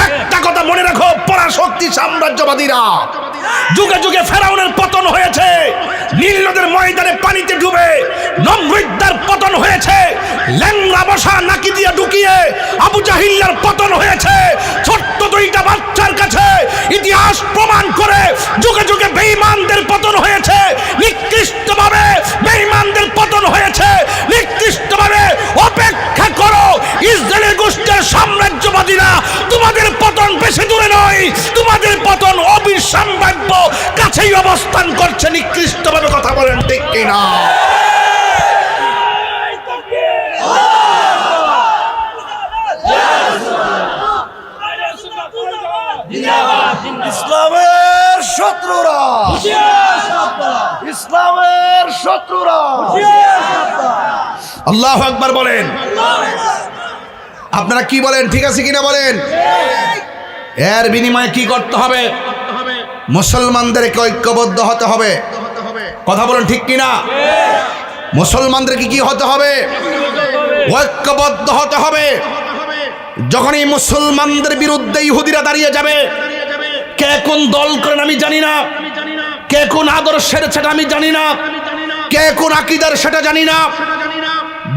একটা কথা মনে রাখো, পরাশক্তি সাম্রাজ্যবাদীরা যুগে যুগে ফেরাউনের পতন হয়েছে, নীল নদের ময়দানে পানিতে ডুবে নমরুদ্দার পতন হয়েছে, ল্যাংড়া বসা নাকি দিয়ে ঢুকিয়ে আবু জাহিল্লার পতন হয়েছে। ছোট্ট 2টা বাচ্চার কাছে ইতিহাস প্রমাণ করে যুগে যুগে বেঈমানদের পতন হয়েছে, নিকৃষ্টভাবে বেঈমানদের পতন হয়েছে, নিকৃষ্টভাবে। অপেক্ষা করো, ইসরায়েলের গোষ্ঠীর সাম্রাজ্যবাদীরা তোমাদের পতন বেশি দূরে নয়, তোমাদের পতন অবিসম্ভাব্য কাছেই অবস্থান করছে। নিকৃষ্টভাবে কথা বলেন ঠিক কিনা? ইসলামের শত্রুরা, ইসলামের শত্রুরা। আল্লাহু আকবার বলেন। আপনারা কি বলেন? ঠিক আছে কিনা বলেন? এর বিনিময়ে কি করতে হবে? মুসলমানদেরকে ঐক্যবদ্ধ হতে হবে। কথা বলেন ঠিক কিনা? মুসলমানদেরকে কি হতে হবে? ঐক্যবদ্ধ হতে হবে। যখন এই মুসলমানদের বিরুদ্ধে ইহুদিরা দাঁড়িয়ে যাবে, কে কোন দল করেন আমি জানি না, কে কোন আদর্শের সেটা আমি জানি না, কে কোন আকীদার সেটা জানি না,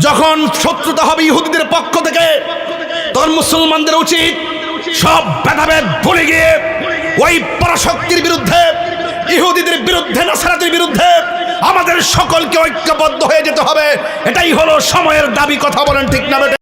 যখন শত্রুতা হবে ইহুদিদের পক্ষ থেকে, তখন মুসলমানদের উচিত সব ভেদাভেদ ভুলে গিয়ে ওই পরাশক্তির বিরুদ্ধে, ইহুদিদের বিরুদ্ধে, নাসারাদের বিরুদ্ধে আমাদের সকলকে ঐক্যবদ্ধ হয়ে যেতে হবে। এটাই হলো সময়ের দাবি। কথা বলেন ঠিক না?